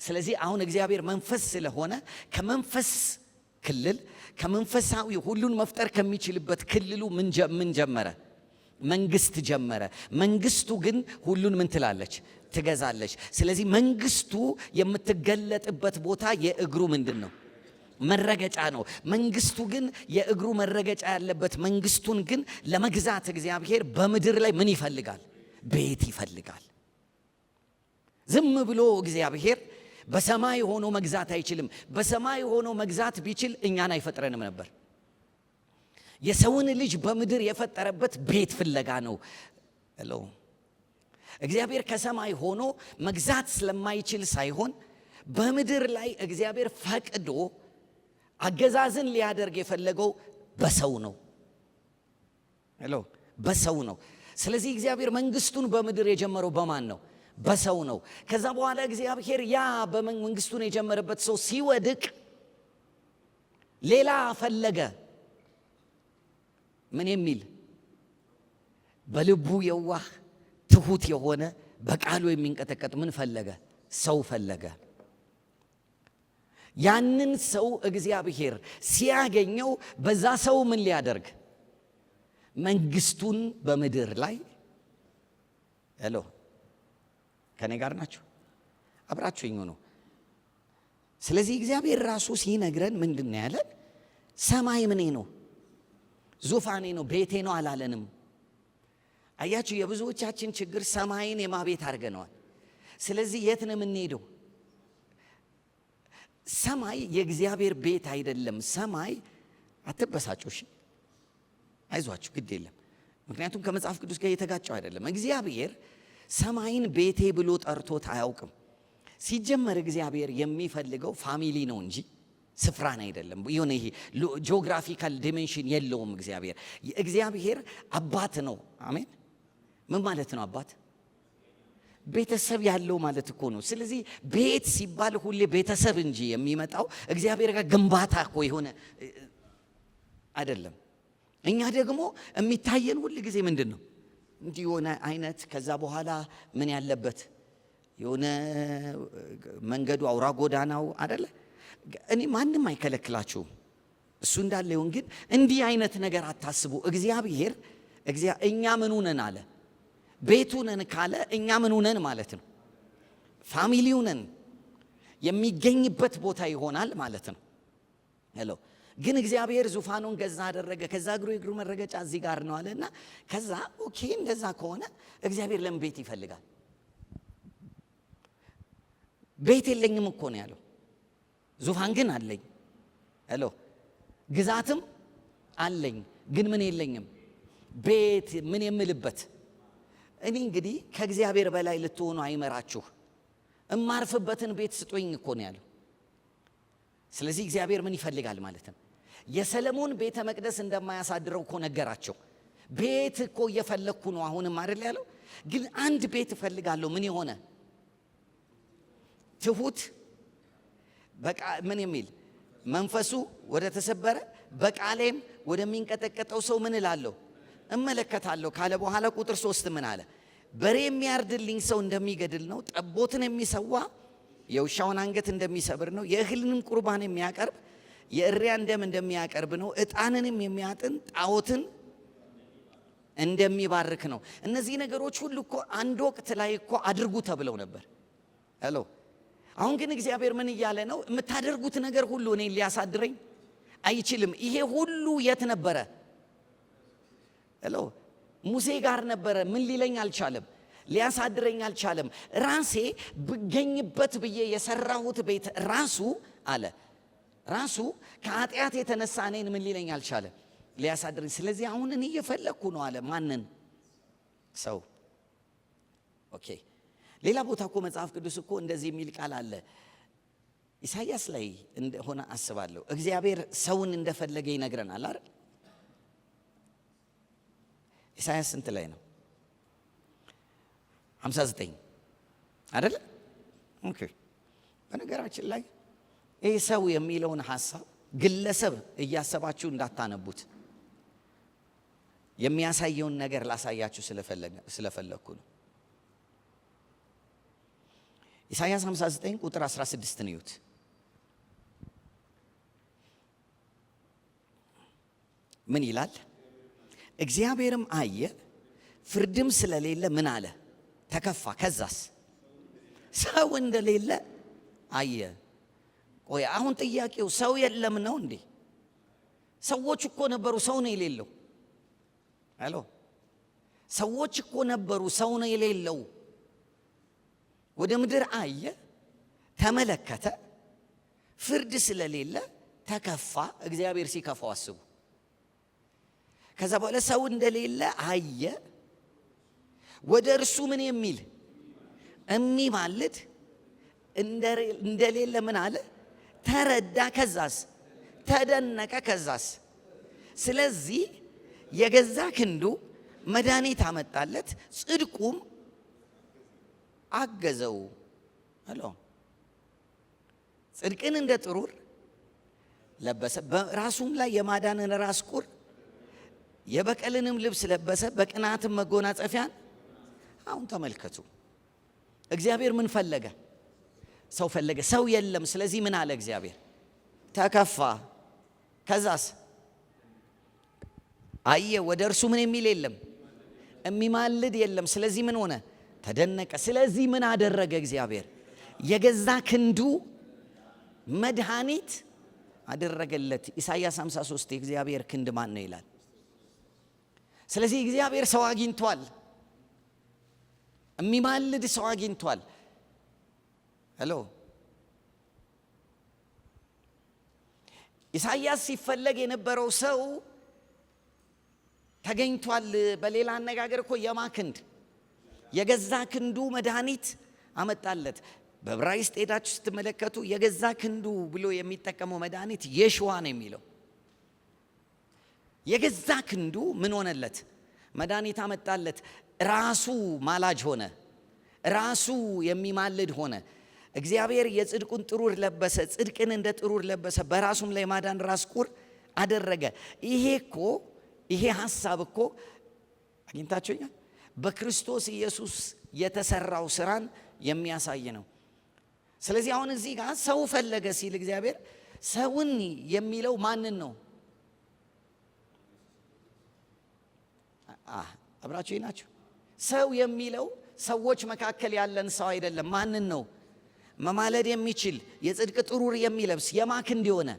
ስለዚህ አሁን እግዚአብሔር መንፈስ ስለሆነ ከመንፈስ ክልል ከመንፈሳዊ ሁሉን መፍጠር ከሚችልበት ክልሉ ምን ጀመረ? መንግስት ጀመረ። መንግስቱ ግን ሁሉን ምን ትላለች? ትገዛለች። ስለዚህ መንግስቱ የምትገለጥበት ቦታ የእግሩ ምንድን ነው? መረገጫ ነው። መንግስቱ ግን የእግሩ መረገጫ ያለበት መንግስቱን ግን ለመግዛት እግዚአብሔር በምድር ላይ ምን ይፈልጋል? ቤት ይፈልጋል። ዝም ብሎ እግዚአብሔር በሰማይ ሆኖ መግዛት አይችልም። በሰማይ ሆኖ መግዛት ቢችል እኛን አይፈጥረንም ነበር። የሰውን ልጅ በምድር የፈጠረበት ቤት ፍለጋ ነው። እግዚአብሔር ከሰማይ ሆኖ መግዛት ስለማይችል ሳይሆን በምድር ላይ እግዚአብሔር ፈቅዶ አገዛዝን ሊያደርግ የፈለገው በሰው ነው። ሄሎ በሰው ነው። ስለዚህ እግዚአብሔር መንግስቱን በምድር የጀመረው በማን ነው? በሰው ነው። ከዛ በኋላ እግዚአብሔር ያ በመንግስቱን የጀመረበት ሰው ሲወድቅ ሌላ ፈለገ። ምን የሚል? በልቡ የዋህ ትሁት የሆነ በቃሉ የሚንቀጠቀጥ ምን ፈለገ? ሰው ፈለገ። ያንን ሰው እግዚአብሔር ሲያገኘው በዛ ሰው ምን ሊያደርግ? መንግስቱን በምድር ላይ ሄሎ ከኔ ጋር ናችሁ? አብራችሁኝ ነው። ስለዚህ እግዚአብሔር ራሱ ሲነግረን ምንድን ነው ያለን? ሰማይ ምኔ ነው? ዙፋኔ ነው፣ ቤቴ ነው አላለንም። አያችሁ፣ የብዙዎቻችን ችግር ሰማይን የማቤት አድርገነዋል። ስለዚህ የት ነው የምንሄደው? ሰማይ የእግዚአብሔር ቤት አይደለም። ሰማይ አትበሳጩሽ፣ አይዟችሁ፣ ግድ የለም። ምክንያቱም ከመጽሐፍ ቅዱስ ጋር የተጋጨው አይደለም። እግዚአብሔር ሰማይን ቤቴ ብሎ ጠርቶት አያውቅም። ሲጀመር እግዚአብሔር የሚፈልገው ፋሚሊ ነው እንጂ ስፍራን አይደለም። የሆነ ይሄ ጂኦግራፊካል ዲሜንሽን የለውም። እግዚአብሔር አባት ነው። አሜን። ምን ማለት ነው አባት? ቤተሰብ ያለው ማለት እኮ ነው። ስለዚህ ቤት ሲባል ሁሌ ቤተሰብ እንጂ የሚመጣው እግዚአብሔር ጋር ግንባታ እኮ የሆነ አይደለም። እኛ ደግሞ የሚታየን ሁል ጊዜ ምንድን ነው? እንዲህ የሆነ አይነት ከዛ በኋላ ምን ያለበት የሆነ መንገዱ አውራ ጎዳናው አይደለ? እኔ ማንም አይከለክላችሁም፣ እሱ እንዳለ ይሁን። ግን እንዲህ አይነት ነገር አታስቡ። እግዚአብሔር እኛ ምኑ ነን አለ? ቤቱ ነን ካለ እኛ ምኑ ነን ማለት ነው? ፋሚሊው ነን። የሚገኝበት ቦታ ይሆናል ማለት ነው። ሄሎ ግን እግዚአብሔር ዙፋኑን ገዛ አደረገ። ከዛ እግሩ መረገጫ እዚህ ጋር ነው አለና ከዛ ኦኬ፣ እንደዛ ከሆነ እግዚአብሔር ለምን ቤት ይፈልጋል? ቤት የለኝም እኮ ነው ያለው። ዙፋን ግን አለኝ። ሄሎ ግዛትም አለኝ፣ ግን ምን የለኝም? ቤት ምን የምልበት። እኔ እንግዲህ ከእግዚአብሔር በላይ ልትሆኑ አይመራችሁ፣ እማርፍበትን ቤት ስጡኝ እኮ ነው ያለው። ስለዚህ እግዚአብሔር ምን ይፈልጋል ማለት ነው? የሰለሞን ቤተ መቅደስ እንደማያሳድረው እኮ ነገራቸው። ቤት እኮ እየፈለግኩ ነው አሁንም አይደል ያለው። ግን አንድ ቤት እፈልጋለሁ። ምን የሆነ ትሁት፣ በቃ ምን የሚል መንፈሱ ወደ ተሰበረ በቃሌም ወደሚንቀጠቀጠው ሰው ምን እላለሁ? እመለከታለሁ ካለ በኋላ ቁጥር 3 ምን አለ? በሬ የሚያርድልኝ ሰው እንደሚገድል ነው። ጠቦትን የሚሰዋ የውሻውን አንገት እንደሚሰብር ነው። የእህልንም ቁርባን የሚያቀርብ የእሪያን ደም እንደሚያቀርብ ነው። ዕጣንንም የሚያጥን ጣዖትን እንደሚባርክ ነው። እነዚህ ነገሮች ሁሉ እኮ አንድ ወቅት ላይ እኮ አድርጉ ተብለው ነበር። ሄሎ አሁን ግን እግዚአብሔር ምን እያለ ነው? የምታደርጉት ነገር ሁሉ እኔን ሊያሳድረኝ አይችልም። ይሄ ሁሉ የት ነበረ? ሄሎ ሙሴ ጋር ነበረ። ምን ሊለኝ አልቻለም? ሊያሳድረኝ አልቻለም። ራሴ ብገኝበት ብዬ የሰራሁት ቤት ራሱ አለ ራሱ ከኃጢአት የተነሳ እኔን ምን ሊለኝ አልቻለም? ሊያሳድረኝ። ስለዚህ አሁን እኔ እየፈለግኩ ነው አለ። ማንን? ሰው። ኦኬ ሌላ ቦታ እኮ መጽሐፍ ቅዱስ እኮ እንደዚህ የሚል ቃል አለ። ኢሳይያስ ላይ እንደሆነ አስባለሁ። እግዚአብሔር ሰውን እንደፈለገ ይነግረናል አይደል? ኢሳይያስ ስንት ላይ ነው? 59 አይደለ? ኦኬ በነገራችን ላይ ይህ ሰው የሚለውን ሐሳብ ግለሰብ እያሰባችሁ እንዳታነቡት፣ የሚያሳየውን ነገር ላሳያችሁ ስለፈለግኩ ነው። ኢሳይያስ 59 ቁጥር 16 ነው። ይዩት። ምን ይላል? እግዚአብሔርም አየ፣ ፍርድም ስለሌለ ምን አለ? ተከፋ። ከዛስ ሰው እንደሌለ አየ። ቆይ አሁን ጥያቄው ሰው የለም ነው እንዴ? ሰዎች እኮ ነበሩ፣ ሰው ነው የሌለው። ሄሎ ሰዎች እኮ ነበሩ፣ ሰው ነው የሌለው። ወደ ምድር አየ፣ ተመለከተ፣ ፍርድ ስለሌለ ተከፋ። እግዚአብሔር ሲከፋው አስቡ። ከዛ በኋላ ሰው እንደሌለ አየ፣ ወደ እርሱ ምን የሚል የሚማልድ እንደሌለ ምን አለ? ተረዳ። ከዛስ ተደነቀ። ከዛስ ስለዚህ የገዛ ክንዱ መድኃኒት አመጣለት፣ ጽድቁም አገዘው አለው። ጽድቅን እንደ ጥሩር ለበሰ፣ በራሱም ላይ የማዳንን ራስ ቁር፣ የበቀልንም ልብስ ለበሰ፣ በቅንዓትም መጎናጸፊያን። አሁን ተመልከቱ፣ እግዚአብሔር ምን ፈለገ? ሰው ፈለገ። ሰው የለም። ስለዚህ ምን አለ እግዚአብሔር? ተከፋ። ከዛስ አየ፣ ወደ እርሱ ምን የሚል የለም፣ የሚማልድ የለም። ስለዚህ ምን ሆነ? ተደነቀ። ስለዚህ ምን አደረገ እግዚአብሔር? የገዛ ክንዱ መድኃኒት አደረገለት። ኢሳይያስ 53 የእግዚአብሔር ክንድ ማን ነው ይላል። ስለዚህ እግዚአብሔር ሰው አግኝቷል፣ የሚማልድ ሰው አግኝቷል። ሄሎ፣ ኢሳይያስ ሲፈለግ የነበረው ሰው ተገኝቷል። በሌላ አነጋገር እኮ የማ ክንድ? የገዛ ክንዱ መድኃኒት አመጣለት። በዕብራይስጥ ሄዳችሁ ስትመለከቱ የገዛ ክንዱ ብሎ የሚጠቀመው መድኃኒት የሽዋ ነው የሚለው። የገዛ ክንዱ ምን ሆነለት? መድኃኒት አመጣለት። ራሱ ማላጅ ሆነ፣ ራሱ የሚማልድ ሆነ። እግዚአብሔር የጽድቁን ጥሩር ለበሰ፣ ጽድቅን እንደ ጥሩር ለበሰ፣ በራሱም ላይ ማዳን ራስ ቁር አደረገ። ይሄ ሐሳብ እኮ አግኝታችሁኛል። በክርስቶስ ኢየሱስ የተሰራው ስራን የሚያሳይ ነው። ስለዚህ አሁን እዚህ ጋር ሰው ፈለገ ሲል እግዚአብሔር ሰውን የሚለው ማንን ነው? አብራችሁ ናችሁ። ሰው የሚለው ሰዎች መካከል ያለን ሰው አይደለም። ማንን ነው? መማለድ የሚችል የጽድቅ ጥሩር የሚለብስ የማ ክንድ የሆነ?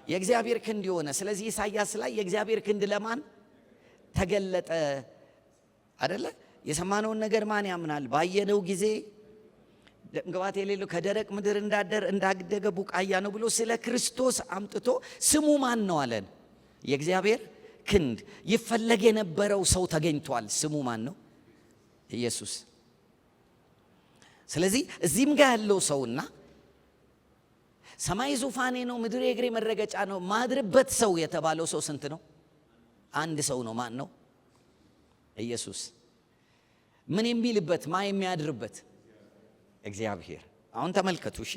የእግዚአብሔር ክንድ የሆነ። ስለዚህ ኢሳይያስ ላይ የእግዚአብሔር ክንድ ለማን ተገለጠ? አይደለ? የሰማነውን ነገር ማን ያምናል? ባየነው ጊዜ ግባት የሌለው ከደረቅ ምድር እንዳደገ ቡቃያ ነው ብሎ ስለ ክርስቶስ አምጥቶ ስሙ ማን ነው አለን? የእግዚአብሔር ክንድ። ይፈለግ የነበረው ሰው ተገኝቷል። ስሙ ማን ነው? ኢየሱስ። ስለዚህ እዚህም ጋር ያለው ሰውና ሰማይ ዙፋኔ ነው ምድር የእግሬ መረገጫ ነው ማድርበት ሰው የተባለው ሰው ስንት ነው? አንድ ሰው ነው። ማን ነው? ኢየሱስ። ምን የሚልበት? ማ የሚያድርበት? እግዚአብሔር። አሁን ተመልከቱ እሺ።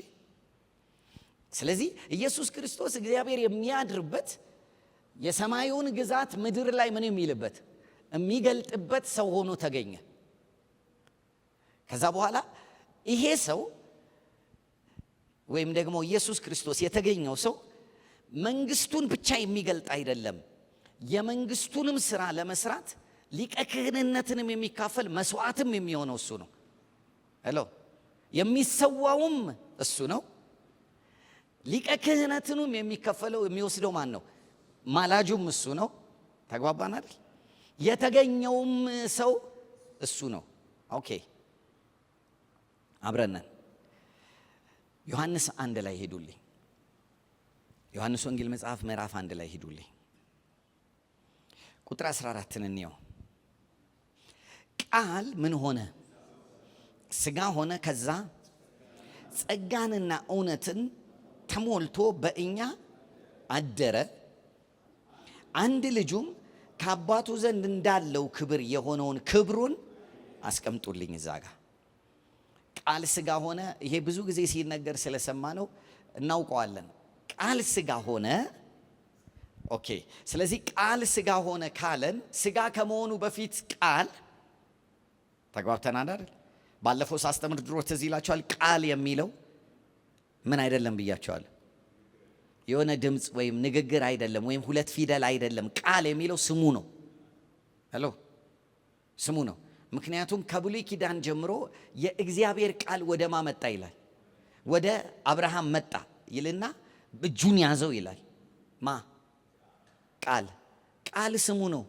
ስለዚህ ኢየሱስ ክርስቶስ እግዚአብሔር የሚያድርበት የሰማዩን ግዛት ምድር ላይ ምን የሚልበት የሚገልጥበት ሰው ሆኖ ተገኘ። ከዛ በኋላ ይሄ ሰው ወይም ደግሞ ኢየሱስ ክርስቶስ የተገኘው ሰው መንግስቱን ብቻ የሚገልጥ አይደለም፣ የመንግስቱንም ስራ ለመስራት ሊቀ ክህንነትንም የሚካፈል መስዋዕትም የሚሆነው እሱ ነው። ሄሎ፣ የሚሰዋውም እሱ ነው። ሊቀ ክህነትንም የሚከፈለው የሚወስደው ማን ነው? ማላጁም እሱ ነው። ተግባባን አይደል? የተገኘውም ሰው እሱ ነው። ኦኬ፣ አብረነን ዮሐንስ 1 ላይ ሄዱልኝ። ዮሐንስ ወንጌል መጽሐፍ ምዕራፍ 1 ላይ ሄዱልኝ። ቁጥር 14ን እንየው። ቃል ምን ሆነ? ሥጋ ሆነ። ከዛ ጸጋንና እውነትን ተሞልቶ በእኛ አደረ። አንድ ልጁም ከአባቱ ዘንድ እንዳለው ክብር የሆነውን ክብሩን አስቀምጡልኝ። እዛ ጋር ቃል ሥጋ ሆነ። ይሄ ብዙ ጊዜ ሲነገር ስለሰማ ነው፣ እናውቀዋለን። ቃል ሥጋ ሆነ። ኦኬ። ስለዚህ ቃል ሥጋ ሆነ ካለን ሥጋ ከመሆኑ በፊት ቃል ተግባብተናል አይደል? ባለፈው ሳስተምር ድሮ ትዝ ይላችኋል። ቃል የሚለው ምን አይደለም ብያችኋል። የሆነ ድምፅ ወይም ንግግር አይደለም፣ ወይም ሁለት ፊደል አይደለም። ቃል የሚለው ስሙ ነው። ሄሎ፣ ስሙ ነው። ምክንያቱም ከብሉይ ኪዳን ጀምሮ የእግዚአብሔር ቃል ወደ ማ መጣ ይላል? ወደ አብርሃም መጣ ይልና እጁን ያዘው ይላል። ማ? ቃል። ቃል ስሙ ነው።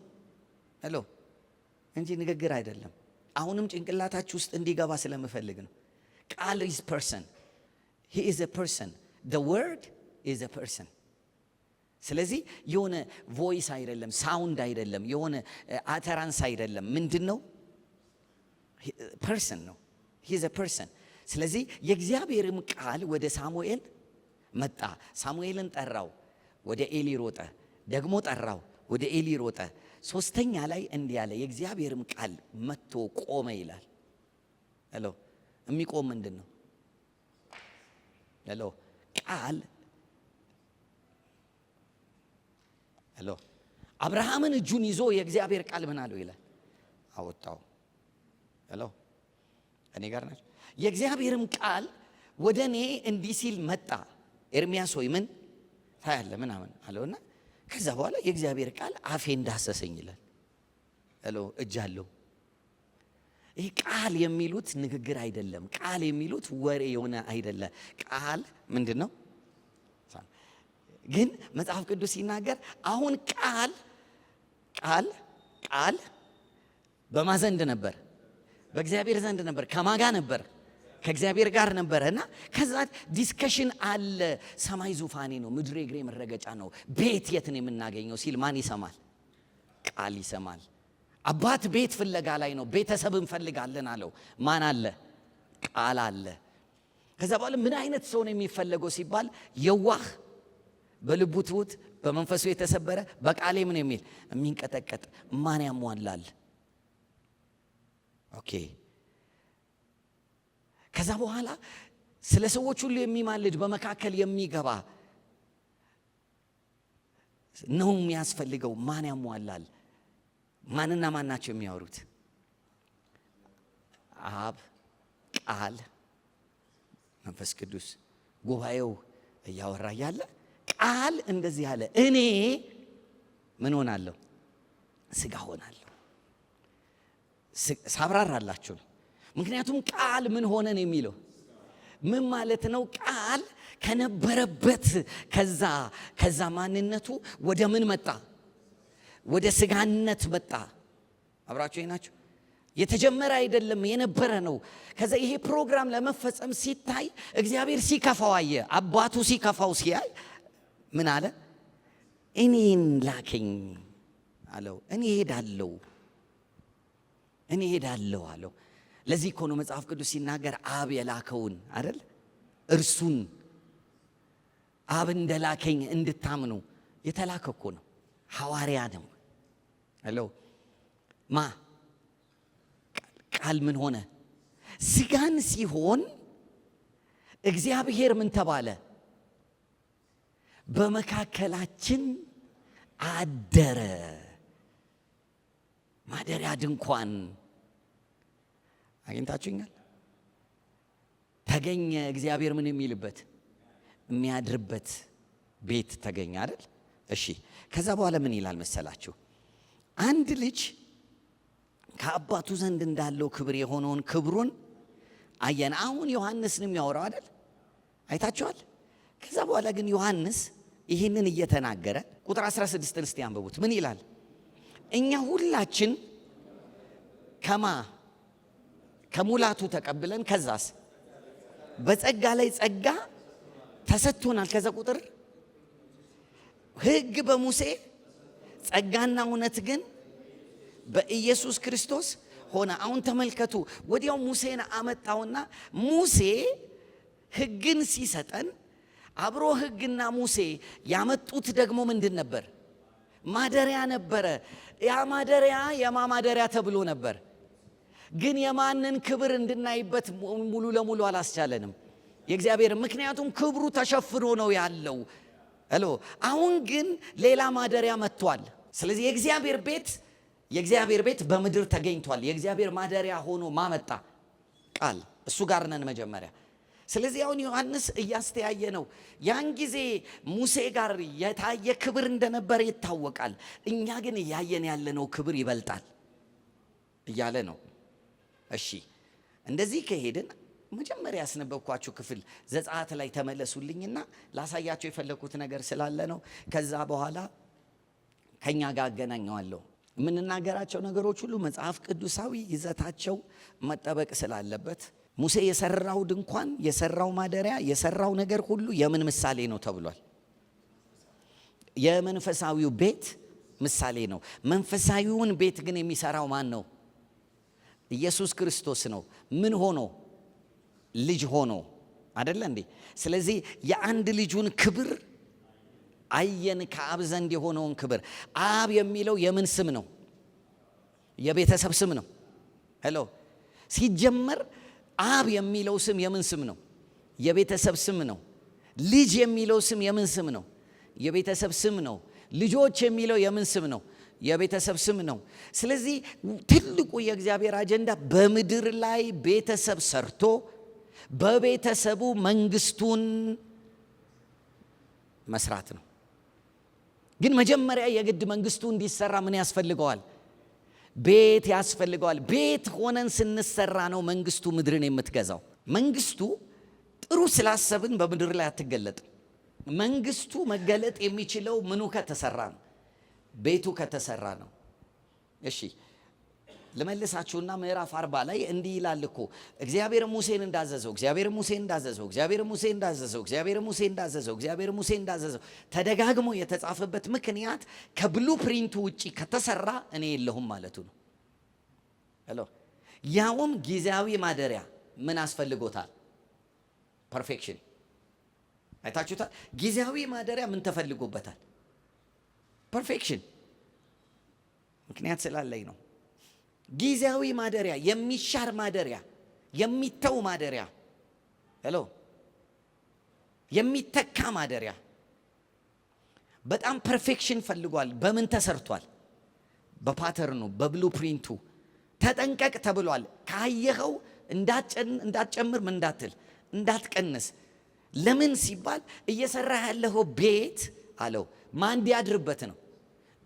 ሄሎ፣ እንጂ ንግግር አይደለም። አሁንም ጭንቅላታችሁ ውስጥ እንዲገባ ስለምፈልግ ነው። ቃል is person. He is a person. The word is a person. ስለዚህ የሆነ ቮይስ አይደለም፣ ሳውንድ አይደለም፣ የሆነ አተራንስ አይደለም። ምንድን ነው? ፐርሰን ነው። He is a person. ስለዚህ የእግዚአብሔርም ቃል ወደ ሳሙኤል መጣ። ሳሙኤልን ጠራው፣ ወደ ኤሊ ሮጠ፣ ደግሞ ጠራው፣ ወደ ኤሊ ሮጠ። ሶስተኛ ላይ እንዲህ አለ፣ የእግዚአብሔርም ቃል መጥቶ ቆመ ይላል። ሄሎ የሚቆም ምንድን ነው? ሄሎ ቃል ሄሎ አብርሃምን እጁን ይዞ የእግዚአብሔር ቃል ምን አለው ይላል? አወጣው። ሄሎ እኔ ጋር ናቸው። የእግዚአብሔርም ቃል ወደ እኔ እንዲህ ሲል መጣ፣ ኤርሚያስ ሆይ ምን ታያለህ ምናምን አለውና ከዛ በኋላ የእግዚአብሔር ቃል አፌ እንዳሰሰኝ ይላል። ሄሎ እጅ አለው። ይህ ቃል የሚሉት ንግግር አይደለም። ቃል የሚሉት ወሬ የሆነ አይደለም። ቃል ምንድን ነው? ግን መጽሐፍ ቅዱስ ሲናገር አሁን ቃል በማን ዘንድ ነበር? በእግዚአብሔር ዘንድ ነበር። ከማን ጋር ነበር? ከእግዚአብሔር ጋር ነበረ። እና ከዛ ዲስከሽን አለ። ሰማይ ዙፋኔ ነው፣ ምድር እግሬ መረገጫ ነው፣ ቤት የት ነው የምናገኘው ሲል ማን ይሰማል? ቃል ይሰማል። አባት ቤት ፍለጋ ላይ ነው፣ ቤተሰብ እንፈልጋለን አለው። ማን አለ? ቃል አለ። ከዛ በኋላ ምን አይነት ሰው ነው የሚፈለገው ሲባል የዋህ፣ በልቡ ትሁት፣ በመንፈሱ የተሰበረ፣ በቃሌ ምን የሚል የሚንቀጠቀጥ። ማን ያሟላል? ኦኬ። ከዛ በኋላ ስለ ሰዎች ሁሉ የሚማልድ በመካከል የሚገባ ነው የሚያስፈልገው። ማን ያሟላል? ማንና ማን ናቸው የሚያወሩት? አብ፣ ቃል፣ መንፈስ ቅዱስ። ጉባኤው እያወራ ያለ ቃል እንደዚህ አለ፣ እኔ ምን ሆናለሁ? ስጋ ሆናለሁ። ሳብራራላችሁ ነው። ምክንያቱም ቃል ምን ሆነን የሚለው ምን ማለት ነው? ቃል ከነበረበት ከዛ ማንነቱ ወደ ምን መጣ? ወደ ስጋነት መጣ። አብራችሁ ናችሁ። የተጀመረ አይደለም፣ የነበረ ነው። ከዛ ይሄ ፕሮግራም ለመፈጸም ሲታይ እግዚአብሔር ሲከፋው አየ። አባቱ ሲከፋው ሲያይ ምን አለ? እኔን ላከኝ አለው። እኔ ሄዳለሁ አለው። ለዚህ እኮ ነው መጽሐፍ ቅዱስ ሲናገር አብ የላከውን አይደል? እርሱን አብ እንደላከኝ እንድታምኑ የተላከ እኮ ነው። ሐዋርያ ነው። ሄሎ ቃል ምን ሆነ? ስጋን ሲሆን እግዚአብሔር ምን ተባለ? በመካከላችን አደረ። ማደሪያ ድንኳን አግኝታችሁኛል? ተገኘ። እግዚአብሔር ምን የሚልበት የሚያድርበት ቤት ተገኘ አይደል? እሺ። ከዛ በኋላ ምን ይላል መሰላችሁ? አንድ ልጅ ከአባቱ ዘንድ እንዳለው ክብር የሆነውን ክብሩን አየን። አሁን ዮሐንስ ነው የሚያወራው አይደል? አይታችኋል? ከዛ በኋላ ግን ዮሐንስ ይህንን እየተናገረ ቁጥር 16 እስቲ አንብቡት። ምን ይላል? እኛ ሁላችን ከሙላቱ ተቀብለን ከዛስ በጸጋ ላይ ጸጋ ተሰጥቶናል። ከዛ ቁጥር ሕግ በሙሴ ጸጋና እውነት ግን በኢየሱስ ክርስቶስ ሆነ። አሁን ተመልከቱ። ወዲያው ሙሴን አመጣውና ሙሴ ሕግን ሲሰጠን አብሮ ሕግና ሙሴ ያመጡት ደግሞ ምንድን ነበር? ማደሪያ ነበረ። ያ ማደሪያ የማደሪያ ተብሎ ነበር። ግን የማንን ክብር እንድናይበት ሙሉ ለሙሉ አላስቻለንም? የእግዚአብሔር። ምክንያቱም ክብሩ ተሸፍኖ ነው ያለው። አሁን ግን ሌላ ማደሪያ መጥቷል። ስለዚህ የእግዚአብሔር ቤት በምድር ተገኝቷል። የእግዚአብሔር ማደሪያ ሆኖ ማመጣ ቃል፣ እሱ ጋር ነን መጀመሪያ። ስለዚህ አሁን ዮሐንስ እያስተያየ ነው። ያን ጊዜ ሙሴ ጋር የታየ ክብር እንደነበረ ይታወቃል። እኛ ግን እያየን ያለነው ክብር ይበልጣል እያለ ነው። እሺ እንደዚህ ከሄድን መጀመሪያ ያስነበብኳችሁ ክፍል ዘጸአት ላይ ተመለሱልኝና ላሳያችሁ የፈለኩት ነገር ስላለ ነው። ከዛ በኋላ ከኛ ጋር አገናኘዋለሁ። የምንናገራቸው ነገሮች ሁሉ መጽሐፍ ቅዱሳዊ ይዘታቸው መጠበቅ ስላለበት ሙሴ የሰራው ድንኳን፣ የሰራው ማደሪያ፣ የሰራው ነገር ሁሉ የምን ምሳሌ ነው ተብሏል? የመንፈሳዊው ቤት ምሳሌ ነው። መንፈሳዊውን ቤት ግን የሚሰራው ማን ነው? ኢየሱስ ክርስቶስ ነው። ምን ሆኖ? ልጅ ሆኖ አይደለ እንዴ? ስለዚህ የአንድ ልጁን ክብር አየን ከአብ ዘንድ የሆነውን ክብር። አብ የሚለው የምን ስም ነው? የቤተሰብ ስም ነው። ሄሎ ሲጀመር አብ የሚለው ስም የምን ስም ነው? የቤተሰብ ስም ነው። ልጅ የሚለው ስም የምን ስም ነው? የቤተሰብ ስም ነው። ልጆች የሚለው የምን ስም ነው? የቤተሰብ ስም ነው። ስለዚህ ትልቁ የእግዚአብሔር አጀንዳ በምድር ላይ ቤተሰብ ሰርቶ በቤተሰቡ መንግስቱን መስራት ነው። ግን መጀመሪያ የግድ መንግስቱ እንዲሰራ ምን ያስፈልገዋል? ቤት ያስፈልገዋል። ቤት ሆነን ስንሰራ ነው መንግስቱ ምድርን የምትገዛው። መንግስቱ ጥሩ ስላሰብን በምድር ላይ አትገለጥም። መንግስቱ መገለጥ የሚችለው ምኑ ከተሰራ ነው? ቤቱ ከተሰራ ነው። እሺ ልመልሳችሁና ምዕራፍ 40 ላይ እንዲህ ይላል እኮ እግዚአብሔር ሙሴን እንዳዘዘው ተደጋግሞ የተጻፈበት ምክንያት ከብሉ ፕሪንቱ ውጪ ከተሰራ እኔ የለሁም ማለቱ ነው። ሄሎ ያውም ጊዜያዊ ማደሪያ ምን አስፈልጎታል? ፐርፌክሽን። አይታችሁታል? ጊዜያዊ ማደሪያ ምን ተፈልጎበታል? ፐርፌክሽን። ምክንያት ስላለኝ ነው። ጊዜያዊ ማደሪያ፣ የሚሻር ማደሪያ፣ የሚተው ማደሪያ፣ ሄሎ የሚተካ ማደሪያ በጣም ፐርፌክሽን ፈልጓል። በምን ተሰርቷል? በፓተርኑ በብሉ ፕሪንቱ ተጠንቀቅ ተብሏል። ካየኸው እንዳትጨምር ምን እንዳትል እንዳትቀንስ። ለምን ሲባል እየሰራ ያለው ቤት አለው ማን እንዲያድርበት ነው?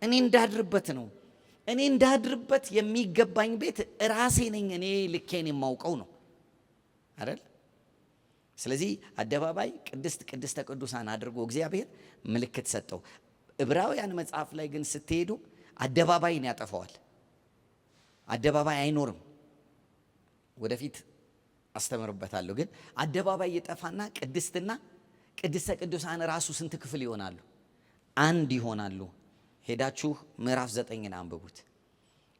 እኔ እንዳድርበት ነው። እኔ እንዳድርበት የሚገባኝ ቤት ራሴ ነኝ። እኔ ልኬን የማውቀው ነው አይደል? ስለዚህ አደባባይ ቅድስተ ቅዱሳን አድርጎ እግዚአብሔር ምልክት ሰጠው። ዕብራውያን መጽሐፍ ላይ ግን ስትሄዱ አደባባይን ያጠፋዋል። አደባባይ አይኖርም። ወደፊት አስተምርበታለሁ። ግን አደባባይ ይጠፋና ቅድስተ ቅዱሳን ራሱ ስንት ክፍል ይሆናሉ? አንድ ይሆናሉ። ሄዳችሁ ምዕራፍ 9ን አንብቡት።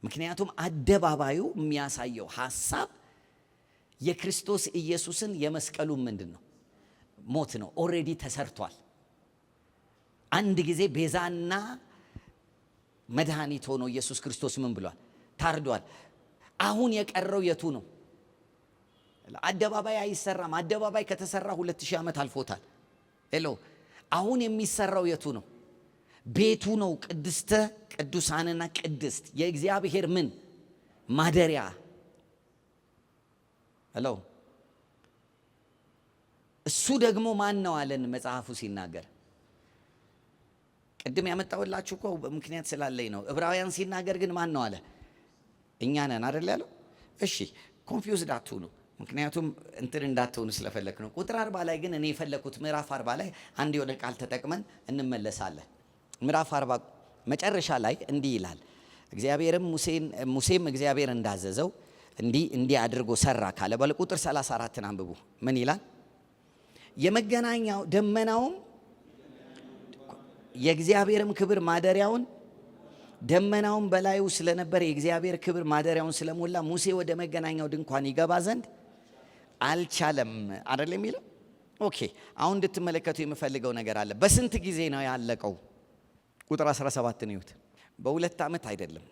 ምክንያቱም አደባባዩ የሚያሳየው ሐሳብ የክርስቶስ ኢየሱስን የመስቀሉ ምንድን ነው? ሞት ነው። ኦልሬዲ ተሰርቷል። አንድ ጊዜ ቤዛና መድኃኒት ሆኖ ኢየሱስ ክርስቶስ ምን ብሏል? ታርዷል። አሁን የቀረው የቱ ነው? አደባባይ አይሰራም። አደባባይ ከተሰራ 2000 ዓመት አልፎታል። ሄሎ አሁን የሚሰራው የቱ ነው? ቤቱ ነው። ቅድስተ ቅዱሳንና ቅድስት የእግዚአብሔር ምን ማደሪያ። ሄሎ እሱ ደግሞ ማን ነው አለን መጽሐፉ ሲናገር። ቅድም ያመጣሁላችሁ እኮ ምክንያት ስላለኝ ነው። ዕብራውያን ሲናገር ግን ማን ነው አለ? እኛ ነን አይደል ያለው? እሺ ኮንፊውዝድ አትሁኑ፣ ምክንያቱም እንትን እንዳትሆኑ ስለፈለክ ነው። ቁጥር 40 ላይ ግን እኔ የፈለኩት ምዕራፍ 40 ላይ አንድ የሆነ ቃል ተጠቅመን እንመለሳለን። ምዕራፍ 40 መጨረሻ ላይ እንዲህ ይላል፣ ሙሴም እግዚአብሔር እንዳዘዘው እንዲህ አድርጎ ሰራ ካለ በለ ቁጥር 34ን አንብቡ። ምን ይላል? የመገናኛው ደመናውም የእግዚአብሔርም ክብር ማደሪያውን ደመናውን በላዩ ስለነበር የእግዚአብሔር ክብር ማደሪያውን ስለሞላ ሙሴ ወደ መገናኛው ድንኳን ይገባ ዘንድ አልቻለም አይደል የሚለው። ኦኬ አሁን እንድትመለከቱ የምፈልገው ነገር አለ። በስንት ጊዜ ነው ያለቀው? ቁጥር 17 ነው ይሁት። በ2 ዓመት አይደለም፣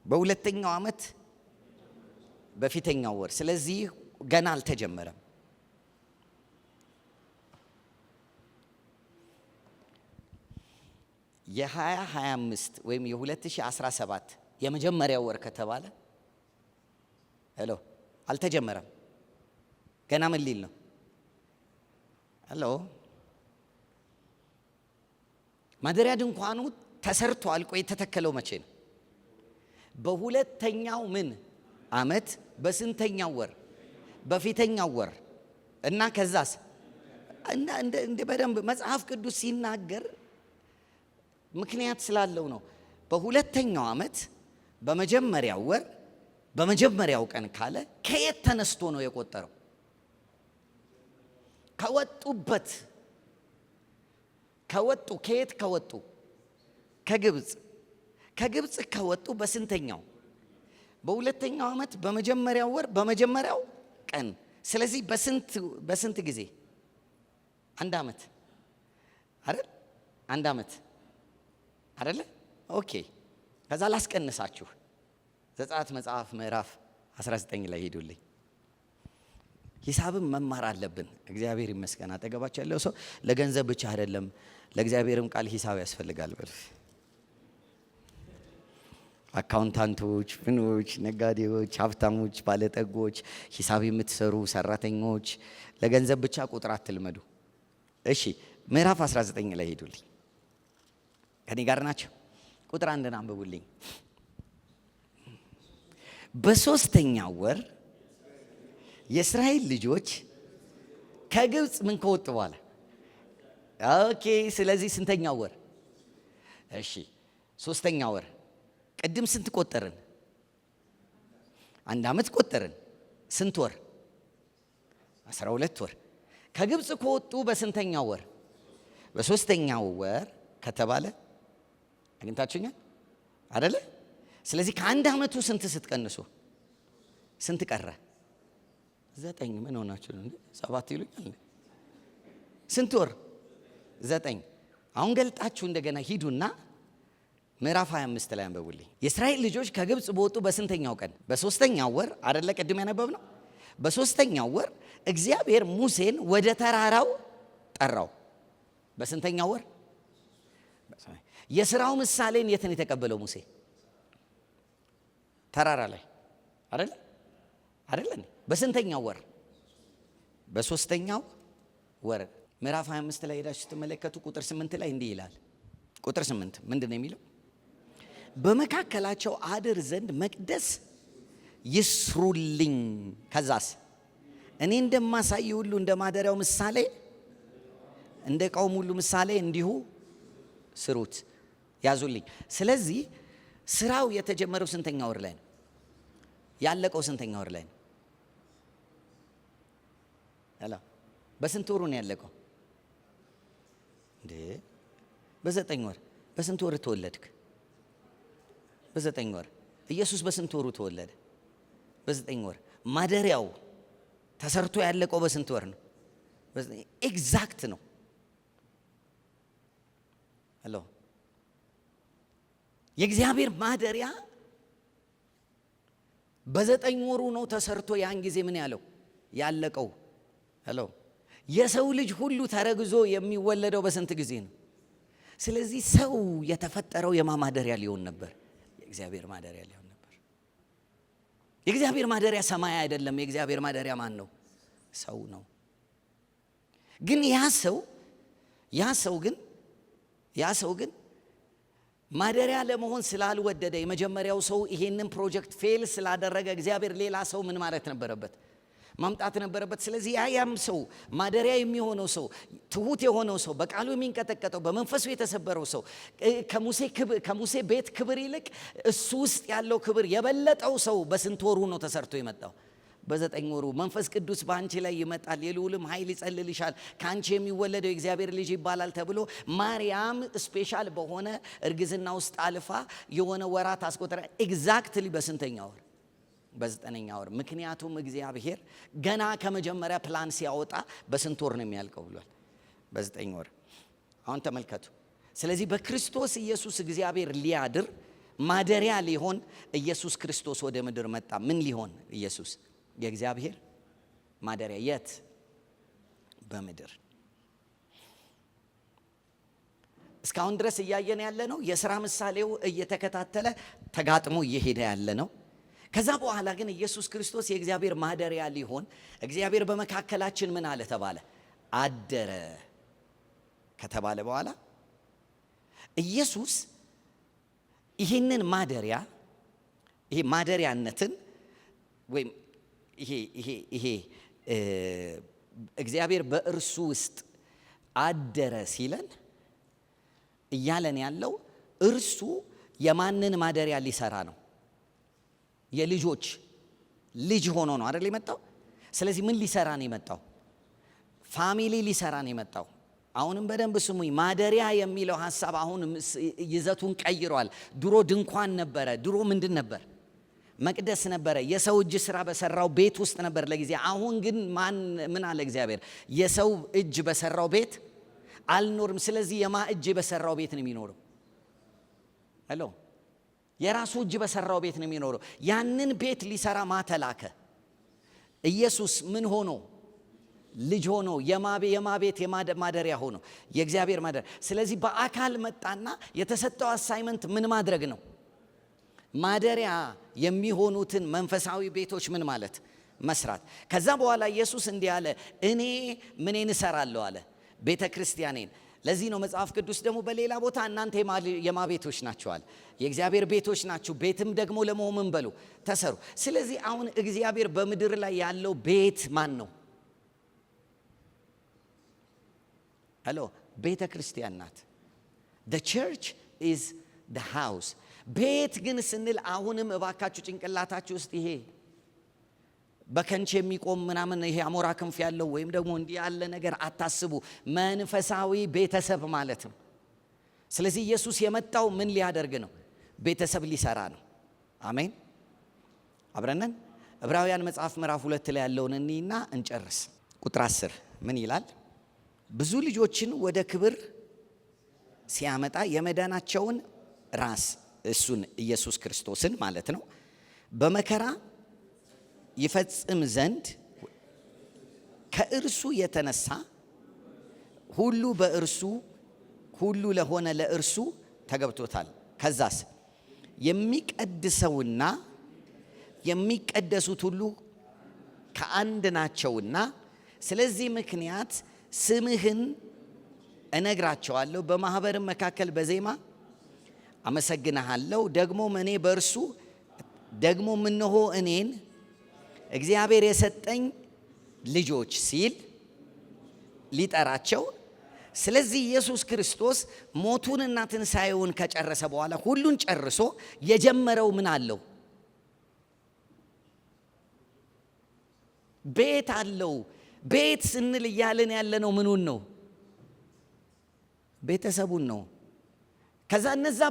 በሁለተኛው ዓመት በፊተኛው ወር። ስለዚህ ገና አልተጀመረም። የ2025 ወይም የ2017 የመጀመሪያው ወር ከተባለ ሄሎ አልተጀመረም። ገና ምን ሊል ነው? ሄሎ ማደሪያ ድንኳኑ ተሰርቶ አልቆ የተተከለው መቼ ነው? በሁለተኛው ምን ዓመት በስንተኛው ወር? በፊተኛው ወር። እና ከዛስ እንደ በደንብ መጽሐፍ ቅዱስ ሲናገር ምክንያት ስላለው ነው። በሁለተኛው ዓመት በመጀመሪያው ወር በመጀመሪያው ቀን ካለ ከየት ተነስቶ ነው የቆጠረው? ከየት ከወጡ? ከግብፅ ከወጡ በስንተኛው? በሁለተኛው ዓመት በመጀመሪያው ወር በመጀመሪያው ቀን። ስለዚህ በስንት ጊዜ? አንድ ዓመት አይደል? 1 ዓመት አይደለ? ኦኬ። ከዛ ላስቀንሳችሁ። ዘጸአት መጽሐፍ ምዕራፍ 19 ላይ ሄዱልኝ። ሂሳብም መማር አለብን። እግዚአብሔር ይመስገን። አጠገባቸው ያለው ሰው ለገንዘብ ብቻ አይደለም ለእግዚአብሔርም ቃል ሂሳብ ያስፈልጋል በል። አካውንታንቶች፣ ምኖች፣ ነጋዴዎች፣ ሀብታሞች፣ ባለጠጎች፣ ሂሳብ የምትሰሩ ሰራተኞች ለገንዘብ ብቻ ቁጥር አትልመዱ። እሺ ምዕራፍ 19 ላይ ሄዱልኝ። ከኔ ጋር ናቸው? ቁጥር 1 አንብቡልኝ። በ3ኛው ወር የእስራኤል ልጆች ከግብፅ ምን ከወጡ በኋላ ኦኬ። ስለዚህ ስንተኛው ወር? እሺ 3ኛው ወር። ቅድም ስንት ቆጠርን? 1 ዓመት ቆጠርን። ስንት ወር? 12 ወር። ከግብፅ ከወጡ በስንተኛው ወር? በ3ኛው ወር ከተባለ አግኝታችሁኛል አይደለ? ስለዚህ ከ1 ዓመቱ ስንት ስትቀንሱ ስንት ቀረ? 9። ምን ሆናችሁ ነው? 7 ይሉኛል። ስንት ወር? 9። አሁን ገልጣችሁ እንደገና ሂዱና ምዕራፍ 25 ላይ አንብቡልኝ። የእስራኤል ልጆች ከግብፅ በወጡ በስንተኛው ቀን? በ3ኛው ወር አይደለ? ቅድም ያነበብነው በ3ኛው ወር እግዚአብሔር ሙሴን ወደ ተራራው ጠራው። በስንተኛው ወር? የሥራው ምሳሌን የት ነው የተቀበለው ሙሴ? ተራራ ላይ አይደለ? አይደለ? በስንተኛው ወር? በ3ኛው ወር። ምዕራፍ 25 ላይ ሄዳችሁ ስትመለከቱ ቁጥር 8 ላይ እንዲህ ይላል። ቁጥር 8 ምንድን ነው የሚለው? በመካከላቸው አድር ዘንድ መቅደስ ይስሩልኝ። ከዛስ እኔ እንደማሳይ ሁሉ እንደ ማደሪያው ምሳሌ እንደ ዕቃውም ሁሉ ምሳሌ እንዲሁ ስሩት። ያዙልኝ። ስለዚህ ስራው የተጀመረው ስንተኛ ወር ላይ ነው? ያለቀው ስንተኛ ወር ላይ ነው? በስንት ወሩ ነው ያለቀው? እንዴ በ9 ወር። በስንት ወር ተወለድክ? በ9 ወር። ኢየሱስ በስንት ወሩ ተወለደ? በ9 ወር። ማደሪያው ተሰርቶ ያለቀው በስንት ወር ነው? ኤግዛክት ነው። ሄሎ የእግዚአብሔር ማደሪያ በ9 ወሩ ነው ተሰርቶ ያን ጊዜ ምን ያለው ያለቀው። ሄሎ የሰው ልጅ ሁሉ ተረግዞ የሚወለደው በስንት ጊዜ ነው? ስለዚህ ሰው የተፈጠረው የማማደሪያ ሊሆን ነበር፣ የእግዚአብሔር ማደሪያ ሊሆን ነበር። የእግዚአብሔር ማደሪያ ሰማይ አይደለም። የእግዚአብሔር ማደሪያ ማን ነው? ሰው ነው። ግን ያ ሰው ግን ማደሪያ ለመሆን ስላልወደደ የመጀመሪያው ሰው ይሄንን ፕሮጀክት ፌል ስላደረገ እግዚአብሔር ሌላ ሰው ምን ማለት ነበረበት? ማምጣት ነበረበት። ስለዚህ ያም ሰው ማደሪያ የሚሆነው ሰው ትሁት የሆነው ሰው በቃሉ የሚንቀጠቀጠው በመንፈሱ የተሰበረው ሰው ከሙሴ ቤት ክብር ይልቅ እሱ ውስጥ ያለው ክብር የበለጠው ሰው በስንት ወሩ ነው ተሰርቶ የመጣው? በ9 ወሩ። መንፈስ ቅዱስ በአንቺ ላይ ይመጣል፣ የልዑልም ኃይል ይጸልልሻል፣ ከአንቺ የሚወለደው የእግዚአብሔር ልጅ ይባላል ተብሎ ማርያም ስፔሻል በሆነ እርግዝና ውስጥ አልፋ የሆነ ወራት አስቆጠረ። ኤግዛክትሊ በስንተኛ ወር? በ9ኛ ወር። ምክንያቱም እግዚአብሔር ገና ከመጀመሪያ ፕላን ሲያወጣ በስንት ወር ነው የሚያልቀው ብሏል? በ9 ወር። አሁን ተመልከቱ። ስለዚህ በክርስቶስ ኢየሱስ እግዚአብሔር ሊያድር ማደሪያ ሊሆን ኢየሱስ ክርስቶስ ወደ ምድር መጣ። ምን ሊሆን? ኢየሱስ የእግዚአብሔር ማደሪያ። የት? በምድር። እስካሁን ድረስ እያየን ያለ ነው የሥራ ምሳሌው እየተከታተለ ተጋጥሞ እየሄደ ያለ ነው። ከዛ በኋላ ግን ኢየሱስ ክርስቶስ የእግዚአብሔር ማደሪያ ሊሆን እግዚአብሔር በመካከላችን ምን አለ ተባለ? አደረ ከተባለ በኋላ ኢየሱስ ይህንን ይሄ ማደሪያነትን ወይም ይሄ እግዚአብሔር በእርሱ ውስጥ አደረ ሲለን እያለን ያለው እርሱ የማንን ማደሪያ ሊሰራ ነው? የልጆች ልጅ ሆኖ ነው አይደል የመጣው? ስለዚህ ምን ሊሰራ ነው የመጣው? ፋሚሊ ሊሰራ ነው የመጣው። አሁንም በደንብ ስሙኝ። ማደሪያ የሚለው ሐሳብ አሁን ይዘቱን ቀይሯል። ድሮ ድንኳን ነበረ። ድሮ ምንድን ነበር? መቅደስ ነበረ። የሰው እጅ ስራ በሰራው ቤት ውስጥ ነበር ለጊዜ። አሁን ግን ምን አለ እግዚአብሔር? የሰው እጅ በሰራው ቤት አልኖርም። ስለዚህ የማ እጅ በሰራው ቤት ነው የሚኖረው። ሄሎ የራሱ እጅ በሰራው ቤት ነው የሚኖረው። ያንን ቤት ሊሰራ ማተላከ ኢየሱስ ምን ሆኖ ልጅ ሆኖ የማቤት የማደሪያ ሆኖ የእግዚአብሔር ማደሪያ። ስለዚህ በአካል መጣና የተሰጠው አሳይመንት ምን ማድረግ ነው? ማደሪያ የሚሆኑትን መንፈሳዊ ቤቶች ምን ማለት መስራት። ከዛ በኋላ ኢየሱስ እንዲህ አለ፣ እኔ ምንን እሰራለሁ አለ? ቤተ ክርስቲያኔን። ለዚህ ነው መጽሐፍ ቅዱስ ደግሞ በሌላ ቦታ እናንተ የማቤቶች ናችኋል፣ የእግዚአብሔር ቤቶች ናችሁ፣ ቤትም ደግሞ ለመሆን ምን በሉ ተሰሩ። ስለዚህ አሁን እግዚአብሔር በምድር ላይ ያለው ቤት ማን ነው? ሄሎ ቤተ ክርስቲያን ናት። the church is the house። ቤት ግን ስንል አሁንም እባካችሁ ጭንቅላታችሁ ውስጥ ይሄ በከንች የሚቆም ምናምን ይሄ አሞራ ክንፍ ያለው ወይም ደግሞ እንዲህ ያለ ነገር አታስቡ። መንፈሳዊ ቤተሰብ ማለት ነው። ስለዚህ ኢየሱስ የመጣው ምን ሊያደርግ ነው? ቤተሰብ ሊሰራ ነው። አሜን። አብረነን ዕብራውያን መጽሐፍ ምዕራፍ 2 ላይ ያለውን እንይና እንጨርስ። ቁጥር 10 ምን ይላል? ብዙ ልጆችን ወደ ክብር ሲያመጣ የመዳናቸውን ራስ እሱን ኢየሱስ ክርስቶስን ማለት ነው በመከራ ይፈጽም ዘንድ ከእርሱ የተነሳ ሁሉ በእርሱ ሁሉ ለሆነ ለእርሱ ተገብቶታል። ከዛስ የሚቀድሰውና የሚቀደሱት ሁሉ ከአንድ ናቸውና ስለዚህ ምክንያት ስምህን እነግራቸዋለሁ፣ በማኅበርም መካከል በዜማ አመሰግንሃለሁ። ደግሞም እኔ በእርሱ ደግሞም እነሆ እኔን እግዚአብሔር የሰጠኝ ልጆች ሲል ሊጠራቸው። ስለዚህ ኢየሱስ ክርስቶስ ሞቱንና ትንሣኤውን ከጨረሰ በኋላ ሁሉን ጨርሶ የጀመረው ምን አለው? ቤት አለው። ቤት ስንል እያልን ያለነው ምኑን ነው? ቤተሰቡን ነው። ከዛ እነዛ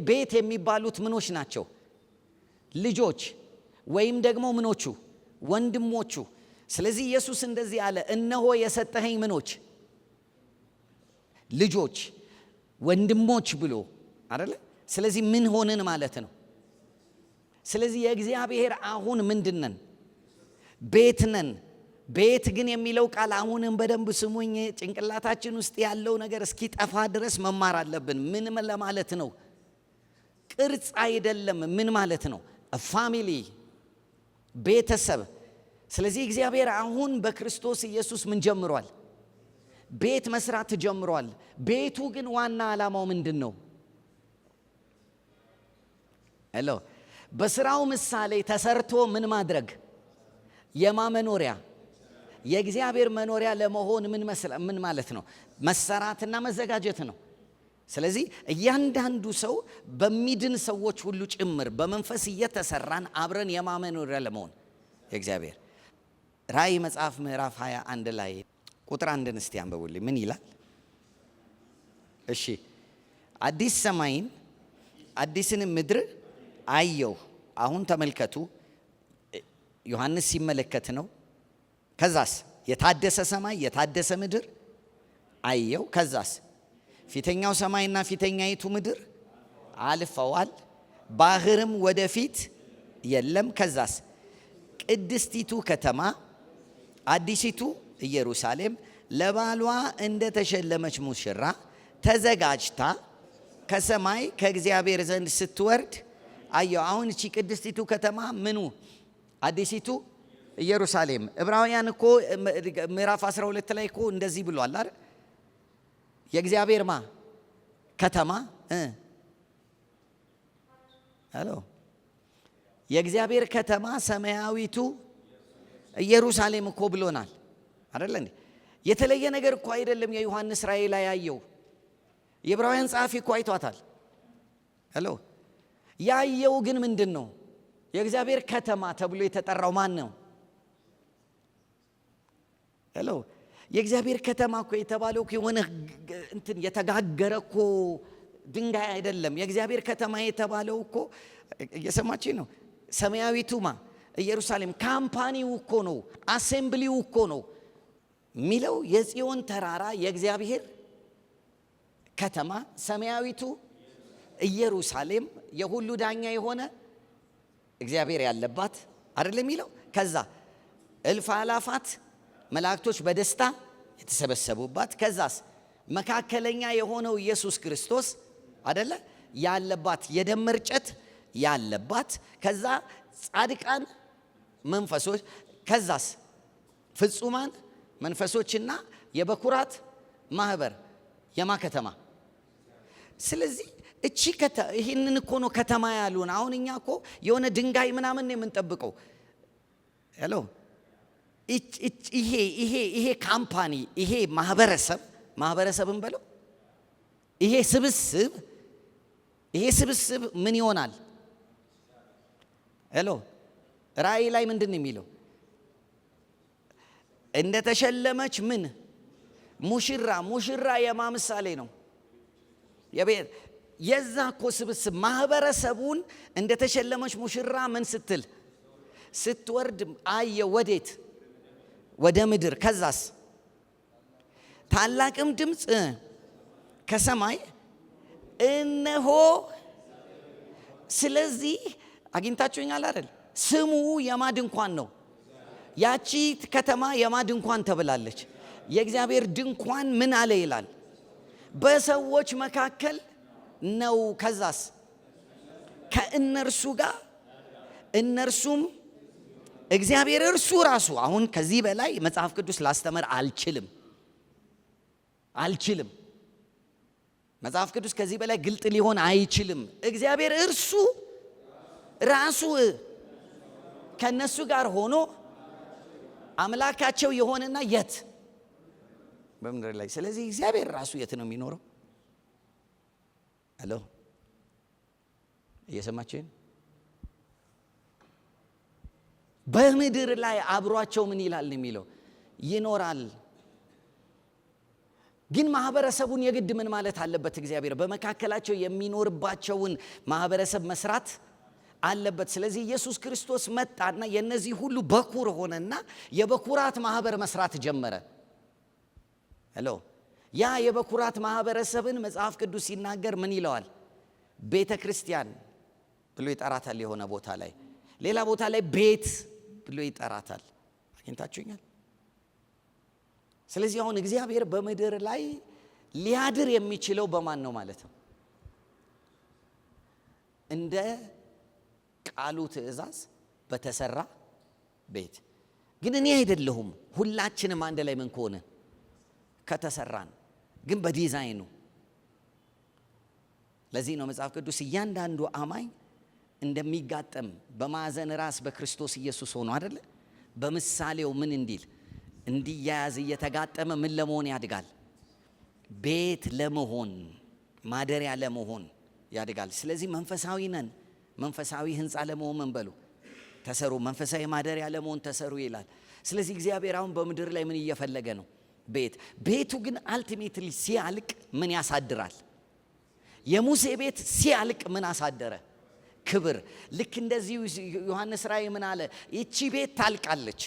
ቤት የሚባሉት ምኖች ናቸው? ልጆች ወይም ደግሞ ምኖቹ? ወንድሞቹ። ስለዚህ ኢየሱስ እንደዚህ አለ፣ እነሆ የሰጠኸኝ ምኖች? ልጆች፣ ወንድሞች ብሎ አይደለ? ስለዚህ ምን ሆንን ማለት ነው? ስለዚህ የእግዚአብሔር አሁን ምንድነን? ቤት ነን። ቤት ግን የሚለው ቃል አሁንም በደንብ ስሙኝ፣ ጭንቅላታችን ውስጥ ያለው ነገር እስኪጠፋ ድረስ መማር አለብን። ምን ለማለት ነው? ቅርጽ አይደለም። ምን ማለት ነው? ፋሚሊ፣ ቤተሰብ። ስለዚህ እግዚአብሔር አሁን በክርስቶስ ኢየሱስ ምን ጀምሯል? ቤት መስራት ጀምሯል። ቤቱ ግን ዋና ዓላማው ምንድን ነው? ሄሎ በስራው ምሳሌ ተሰርቶ ምን ማድረግ? የማመኖሪያ የእግዚአብሔር መኖሪያ ለመሆን ምን ማለት ነው? መሰራትና መዘጋጀት ነው። ስለዚህ እያንዳንዱ ሰው በሚድን ሰዎች ሁሉ ጭምር በመንፈስ እየተሰራን አብረን የማመኖሪያ ለመሆን የእግዚአብሔር ራእይ መጽሐፍ ምዕራፍ 21 ላይ ቁጥር 1 እስቲ አንብቡልኝ። ምን ይላል? እሺ አዲስ ሰማይን አዲስንም ምድር አየሁ። አሁን ተመልከቱ፣ ዮሐንስ ሲመለከት ነው። ከዛስ የታደሰ ሰማይ የታደሰ ምድር አየው። ከዛስ ፊተኛው ሰማይና ፊተኛይቱ ምድር አልፈዋል፣ ባህርም ወደፊት የለም። ከዛስ ቅድስቲቱ ከተማ አዲሲቱ ኢየሩሳሌም ለባሏ እንደተሸለመች ሙሽራ ተዘጋጅታ ከሰማይ ከእግዚአብሔር ዘንድ ስትወርድ አየው። አሁን እቺ ቅድስቲቱ ከተማ ምኑ? አዲሲቱ ኢየሩሳሌም። ዕብራውያን እኮ ምዕራፍ 12 ላይ እኮ እንደዚህ ብሏል አይደል? የእግዚአብሔር ከተማ ሄሎ የእግዚአብሔር ከተማ ሰማያዊቱ ኢየሩሳሌም እኮ ብሎናል አይደል እንዴ? የተለየ ነገር እኮ አይደለም። የዮሐንስ ራእይ ላይ ያየው የዕብራውያን ጸሐፊ እኮ አይቷታል። ሄሎ ያየው ግን ምንድን ነው? የእግዚአብሔር ከተማ ተብሎ የተጠራው ማን ነው? ሄሎ የእግዚአብሔር ከተማ እኮ የተባለው የሆነ እንትን የተጋገረ እኮ ድንጋይ አይደለም። የእግዚአብሔር ከተማ የተባለው እኮ እየሰማችኝ ነው? ሰማያዊቱማ ኢየሩሳሌም ካምፓኒው እኮ ነው። አሴምብሊው እኮ ነው። ሚለው የጽዮን ተራራ የእግዚአብሔር ከተማ ሰማያዊቱ ኢየሩሳሌም የሁሉ ዳኛ የሆነ እግዚአብሔር ያለባት አይደለም የሚለው። ከዛ እልፍ አላፋት መላእክቶች በደስታ የተሰበሰቡባት፣ ከዛስ መካከለኛ የሆነው ኢየሱስ ክርስቶስ አይደለ ያለባት፣ የደም መርጨት ያለባት፣ ከዛ ጻድቃን መንፈሶች፣ ከዛስ ፍጹማን መንፈሶችና የበኩራት ማህበር የማ ከተማ። ስለዚህ እቺ ይህንን እኮ ነው ከተማ ያሉን። አሁን እኛ እኮ የሆነ ድንጋይ ምናምን ነው የምንጠብቀው። ሄሎ ይሄ ካምፓኒ፣ ይሄ ማህበረሰብን በለው ይሄ ስብስብ ምን ይሆናል? ሄሎ ራእይ ላይ ምንድን ነው የሚለው? እንደተሸለመች ምን ሙሽራ የማ ምሳሌ ነው? የዛ እኮ ስብስብ ማህበረሰቡን እንደተሸለመች ሙሽራ ምን ስትል ስትወርድ አየ። ወዴት? ወደ ምድር። ከዛስ ታላቅም ድምፅ ከሰማይ እነሆ። ስለዚህ አግኝታችሁኛል አይደል? ስሙ የማ ድንኳን ነው? ያቺ ከተማ የማ ድንኳን ተብላለች? የእግዚአብሔር ድንኳን ምን አለ ይላል? በሰዎች መካከል ነው። ከዛስ ከእነርሱ ጋር እነርሱም እግዚአብሔር እርሱ ራሱ። አሁን ከዚህ በላይ መጽሐፍ ቅዱስ ላስተምር አልችልም። መጽሐፍ ቅዱስ ከዚህ በላይ ግልጥ ሊሆን አይችልም። እግዚአብሔር እርሱ ራሱ ከነሱ ጋር ሆኖ አምላካቸው የሆነና የት? በምድር ላይ። ስለዚህ እግዚአብሔር ራሱ የት ነው የሚኖረው? ሄሎ እየሰማችሁኝ? በምድር ላይ አብሯቸው ምን ይላል የሚለው ይኖራል። ግን ማህበረሰቡን የግድ ምን ማለት አለበት? እግዚአብሔር በመካከላቸው የሚኖርባቸውን ማህበረሰብ መስራት አለበት። ስለዚህ ኢየሱስ ክርስቶስ መጣና የነዚህ ሁሉ በኩር ሆነና የበኩራት ማህበር መስራት ጀመረ። ሄሎ ያ የበኩራት ማህበረሰብን መጽሐፍ ቅዱስ ሲናገር ምን ይለዋል? ቤተ ክርስቲያን ብሎ ይጠራታል። የሆነ ቦታ ላይ፣ ሌላ ቦታ ላይ ቤት ብሎ ይጠራታል። አግኝታችሁኛል? ስለዚህ አሁን እግዚአብሔር በምድር ላይ ሊያድር የሚችለው በማን ነው ማለት ነው? እንደ ቃሉ ትእዛዝ በተሰራ ቤት። ግን እኔ አይደለሁም። ሁላችንም አንድ ላይ ምን ከሆነ ከተሰራን፣ ግን በዲዛይኑ። ለዚህ ነው መጽሐፍ ቅዱስ እያንዳንዱ አማኝ እንደሚጋጠም በማዕዘን ራስ በክርስቶስ ኢየሱስ ሆኖ አይደለ? በምሳሌው ምን እንዲል እንዲያያዝ እየተጋጠመ ምን ለመሆን ያድጋል? ቤት ለመሆን ማደሪያ ለመሆን ያድጋል። ስለዚህ መንፈሳዊ ነን። መንፈሳዊ ህንፃ ለመሆን ምን በሉ ተሰሩ፣ መንፈሳዊ ማደሪያ ለመሆን ተሰሩ ይላል። ስለዚህ እግዚአብሔር አሁን በምድር ላይ ምን እየፈለገ ነው? ቤቱ ግን አልቲሜትሊ ሲያልቅ ምን ያሳድራል? የሙሴ ቤት ሲያልቅ ምን አሳደረ? ክብር። ልክ እንደዚህ ዮሐንስ ራእይ ምን አለ? ይቺ ቤት ታልቃለች።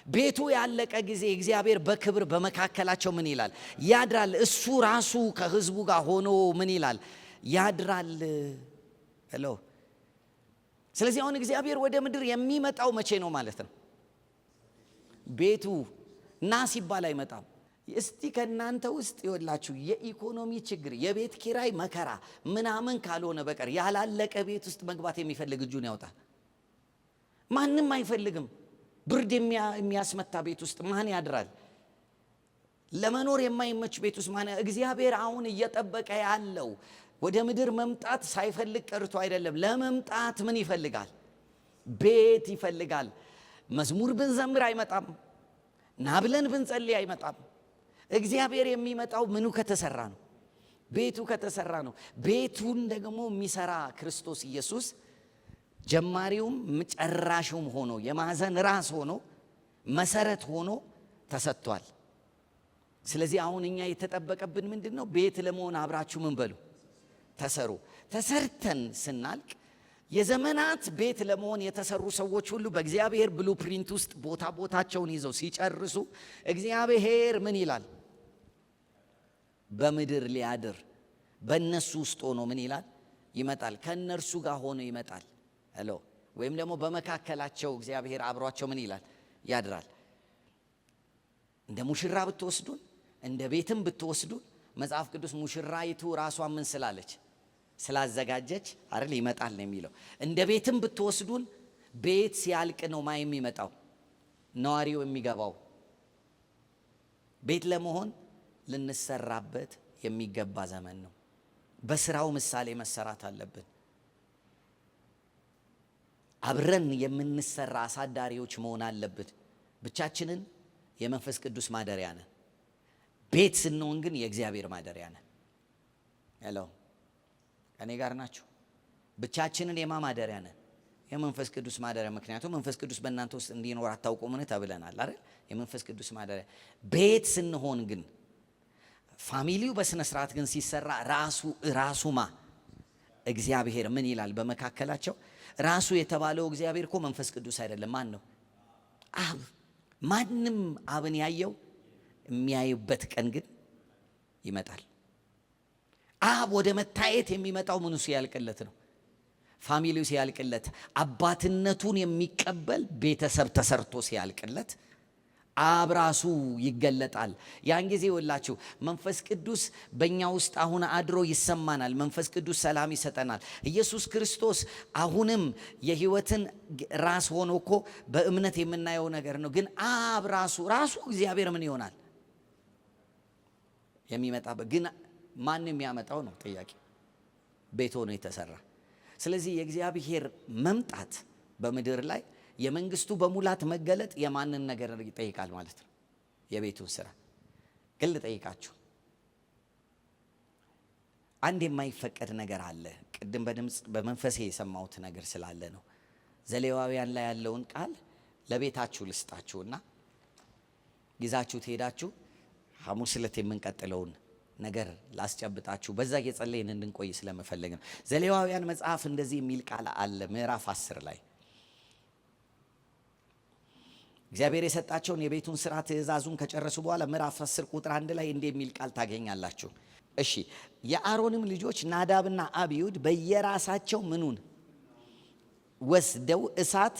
ቤቱ ያለቀ ጊዜ እግዚአብሔር በክብር በመካከላቸው ምን ይላል? ያድራል። እሱ ራሱ ከህዝቡ ጋር ሆኖ ምን ይላል? ያድራል። ሄሎ። ስለዚህ አሁን እግዚአብሔር ወደ ምድር የሚመጣው መቼ ነው ማለት ነው? ቤቱ ና ሲባል አይመጣም። እስቲ ከናንተ ውስጥ ይወላችሁ የኢኮኖሚ ችግር፣ የቤት ኪራይ መከራ ምናምን ካልሆነ በቀር ያላለቀ ቤት ውስጥ መግባት የሚፈልግ እጁን ያውጣ። ማንም አይፈልግም። ብርድ የሚያስመታ ቤት ውስጥ ማን ያድራል? ለመኖር የማይመች ቤት ውስጥ ማን? እግዚአብሔር አሁን እየጠበቀ ያለው ወደ ምድር መምጣት ሳይፈልግ ቀርቶ አይደለም። ለመምጣት ምን ይፈልጋል? ቤት ይፈልጋል። መዝሙር ብንዘምር አይመጣም። ና ብለን ብንጸልይ አይመጣም። እግዚአብሔር የሚመጣው ምኑ ከተሰራ ነው? ቤቱ ከተሰራ ነው። ቤቱን ደግሞ የሚሰራ ክርስቶስ ኢየሱስ ጀማሪውም መጨራሹም ሆኖ የማዕዘን ራስ ሆኖ መሰረት ሆኖ ተሰጥቷል። ስለዚህ አሁን እኛ የተጠበቀብን ምንድነው? ቤት ለመሆን አብራችሁ ምን በሉ ተሰሩ። ተሰርተን ስናልቅ የዘመናት ቤት ለመሆን የተሰሩ ሰዎች ሁሉ በእግዚአብሔር ብሉፕሪንት ውስጥ ቦታቸውን ይዘው ሲጨርሱ እግዚአብሔር ምን ይላል? በምድር ሊያድር በእነሱ ውስጥ ሆኖ ምን ይላል? ይመጣል። ከእነርሱ ጋር ሆኖ ይመጣል። ሄሎ ወይም ደግሞ በመካከላቸው እግዚአብሔር አብሯቸው ምን ይላል? ያድራል። እንደ ሙሽራ ብትወስዱን፣ እንደ ቤትም ብትወስዱን መጽሐፍ ቅዱስ ሙሽራይቱ ራሷን ምን ስላለች? ስላዘጋጀች አይደል ይመጣል ነው የሚለው። እንደ ቤትም ብትወስዱን ቤት ሲያልቅ ነው ማይ የሚመጣው ነዋሪው የሚገባው። ቤት ለመሆን ልንሰራበት የሚገባ ዘመን ነው። በስራው ምሳሌ መሰራት አለብን። አብረን የምንሰራ አሳዳሪዎች መሆን አለብን። ብቻችንን የመንፈስ ቅዱስ ማደሪያ ነን። ቤት ስንሆን ግን የእግዚአብሔር ማደሪያ ነን። ሄሎ ከኔ ጋር ናችሁ? ብቻችንን የማማደሪያ ነን? የመንፈስ ቅዱስ ማደሪያ። ምክንያቱም መንፈስ ቅዱስ በእናንተ ውስጥ እንዲኖር አታውቁምን ተብለናል አይደል? የመንፈስ ቅዱስ ማደሪያ። ቤት ስንሆን ግን ፋሚሊው በስነ ስርዓት ግን ሲሰራ ራሱማ እግዚአብሔር ምን ይላል? በመካከላቸው ራሱ የተባለው እግዚአብሔር እኮ መንፈስ ቅዱስ አይደለም። ማን ነው? አብ። ማንም አብን ያየው የሚያዩበት ቀን ግን ይመጣል። አብ ወደ መታየት የሚመጣው ምኑ ሲያልቅለት ነው? ፋሚሊው ሲያልቅለት፣ አባትነቱን የሚቀበል ቤተሰብ ተሰርቶ ሲያልቅለት አብ ራሱ ይገለጣል። ያን ጊዜ ወላችሁ መንፈስ ቅዱስ በእኛ ውስጥ አሁን አድሮ ይሰማናል። መንፈስ ቅዱስ ሰላም ይሰጠናል። ኢየሱስ ክርስቶስ አሁንም የሕይወትን ራስ ሆኖ እኮ በእምነት የምናየው ነገር ነው። ግን አብ ራሱ እግዚአብሔር ምን ይሆናል? የሚመጣበት ግን ማን የሚያመጣው ነው ጥያቄ። ቤት ሆኖ የተሰራ። ስለዚህ የእግዚአብሔር መምጣት በምድር ላይ የመንግስቱ በሙላት መገለጥ የማንን ነገር ይጠይቃል ማለት ነው? የቤቱን ስራ። ግን ልጠይቃችሁ አንድ የማይፈቀድ ነገር አለ። ቅድም በድምፅ በመንፈሴ የሰማሁት ነገር ስላለ ነው። ዘሌዋውያን ላይ ያለውን ቃል ለቤታችሁ ልስጣችሁና ይዛችሁ ትሄዳችሁ ሐሙስ ዕለት የምንቀጥለውን ነገር ላስጨብጣችሁ። በዛ እየጸለይን እንድንቆይ ስለመፈለግ ነው። ዘሌዋውያን መጽሐፍ እንደዚህ የሚል ቃል አለ። ምዕራፍ 10 ላይ እግዚአብሔር የሰጣቸውን የቤቱን ስራ ትእዛዙን ከጨረሱ በኋላ ምዕራፍ 10 ቁጥር 1 ላይ እንዲህ የሚል ቃል ታገኛላችሁ። እሺ የአሮንም ልጆች ናዳብና አብዩድ በየራሳቸው ምኑን ወስደው እሳት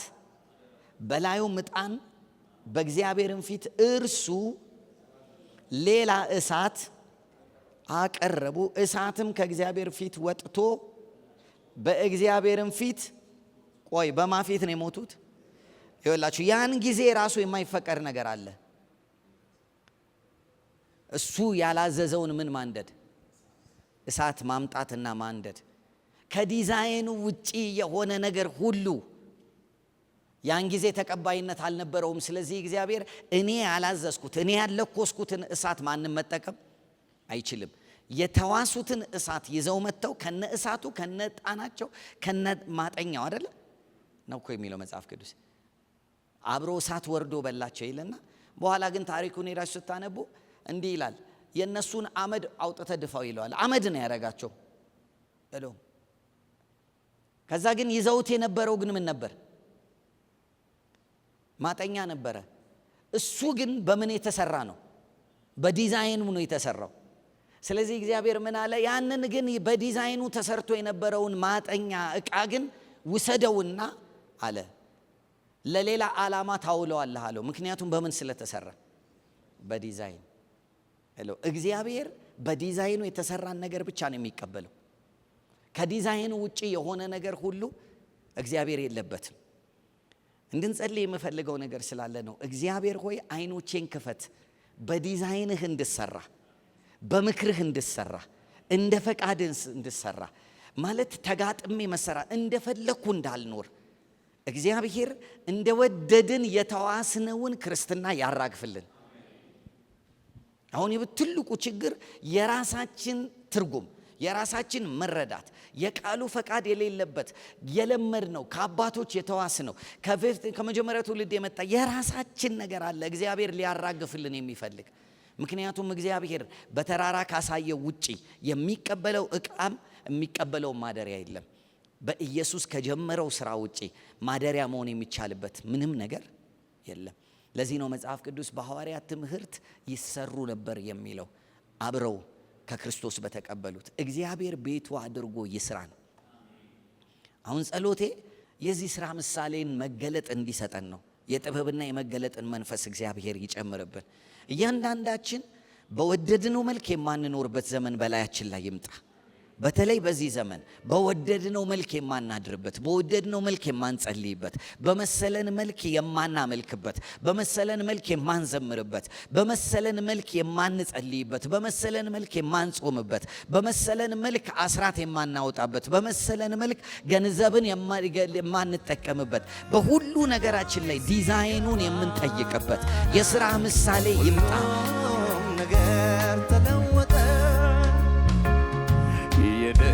በላዩ ምጣን በእግዚአብሔርም ፊት እርሱ ሌላ እሳት አቀረቡ። እሳትም ከእግዚአብሔር ፊት ወጥቶ በእግዚአብሔርም ፊት በማ ፊት ነው የሞቱት? ይኸውላችሁ ያን ጊዜ ራሱ የማይፈቀድ ነገር አለ። እሱ ያላዘዘውን ምን ማንደድ? እሳት ማምጣትና ማንደድ። ከዲዛይኑ ውጪ የሆነ ነገር ሁሉ ያን ጊዜ ተቀባይነት አልነበረውም። ስለዚህ እግዚአብሔር እኔ ያላዘዝኩት እኔ ያለኮስኩትን እሳት ማንም መጠቀም አይችልም። የተዋሱትን እሳት ይዘው መጥተው ከነ እሳቱ ከነ ጣናቸው ከነ ማጠኛው አይደለ ነው እኮ የሚለው መጽሐፍ ቅዱስ። አብሮ እሳት ወርዶ በላቸው ይልና በኋላ ግን ታሪኩን ሄዳችሁ ስታነቡ እንዲህ ይላል፣ የነሱን አመድ አውጥተ ድፋው ይለዋል። አመድ ነው ያረጋቸው እሎ። ከዛ ግን ይዘውት የነበረው ግን ምን ነበር? ማጠኛ ነበረ። እሱ ግን በምን የተሰራ ነው? በዲዛይኑ ነው የተሰራው። ስለዚህ እግዚአብሔር ምን አለ? ያንን ግን በዲዛይኑ ተሰርቶ የነበረውን ማጠኛ እቃ ግን ውሰደውና አለ ለሌላ ዓላማ ታውለዋለህ አለው። ምክንያቱም በምን ስለተሰራ? በዲዛይን። እግዚአብሔር በዲዛይኑ የተሰራን ነገር ብቻ ነው የሚቀበለው። ከዲዛይኑ ውጪ የሆነ ነገር ሁሉ እግዚአብሔር የለበትም። እንድንጸልይ የምፈልገው ነገር ስላለ ነው። እግዚአብሔር ሆይ አይኖቼን ክፈት፣ በዲዛይንህ እንድሰራ፣ በምክርህ እንድሰራ፣ እንደ ፈቃድህ እንድሰራ ማለት ተጋጥሜ መሰራ እንደፈለኩ እንዳልኖር እግዚአብሔር እንደወደድን የተዋስነውን ክርስትና ያራግፍልን። አሁን ትልቁ ችግር የራሳችን ትርጉም፣ የራሳችን መረዳት፣ የቃሉ ፈቃድ የሌለበት የለመድ ነው። ከአባቶች የተዋስ ነው። ከመጀመሪያው ትውልድ የመጣ የራሳችን ነገር አለ እግዚአብሔር ሊያራግፍልን የሚፈልግ። ምክንያቱም እግዚአብሔር በተራራ ካሳየው ውጪ የሚቀበለው እቃም የሚቀበለው ማደሪያ የለም። በኢየሱስ ከጀመረው ስራ ውጪ ማደሪያ መሆን የሚቻልበት ምንም ነገር የለም። ለዚህ ነው መጽሐፍ ቅዱስ በሐዋርያት ትምህርት ይሰሩ ነበር የሚለው። አብረው ከክርስቶስ በተቀበሉት እግዚአብሔር ቤቱ አድርጎ ይስራን። አሁን ጸሎቴ የዚህ ስራ ምሳሌን መገለጥ እንዲሰጠን ነው። የጥበብና የመገለጥን መንፈስ እግዚአብሔር ይጨምርብን። እያንዳንዳችን በወደድነው መልክ የማንኖርበት ዘመን በላያችን ላይ ይምጣ። በተለይ በዚህ ዘመን በወደድነው መልክ የማናድርበት፣ በወደድነው መልክ የማንጸልይበት፣ በመሰለን መልክ የማናመልክበት፣ በመሰለን መልክ የማንዘምርበት፣ በመሰለን መልክ የማንጸልይበት፣ በመሰለን መልክ የማንጾምበት፣ በመሰለን መልክ አስራት የማናወጣበት፣ በመሰለን መልክ ገንዘብን የማንጠቀምበት፣ በሁሉ ነገራችን ላይ ዲዛይኑን የምንጠይቅበት የሥራ ምሳሌ ይምጣ። ነገር ተለወጠ።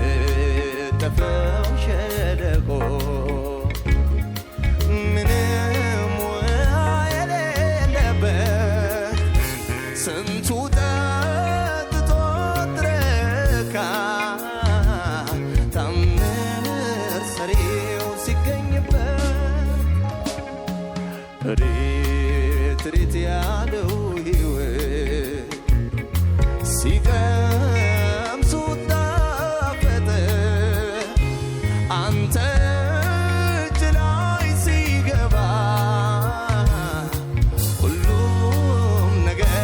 የደፈው ሸለቆ ምንም ውሃ የሌለበት ስንቱ ጠጥቶ ረካ። ታምር ሰሪው ሲገኝበት ሬት ሬት ያለው ሕይወት ሲቀምሱት ጣፈጠ። አንተ እጅ ላይ ሲገባ ሁሉም ነገር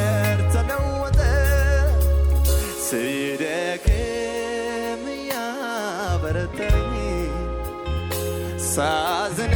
ተለወጠ። ስደክም ያበረታኝ፣ ሳዝን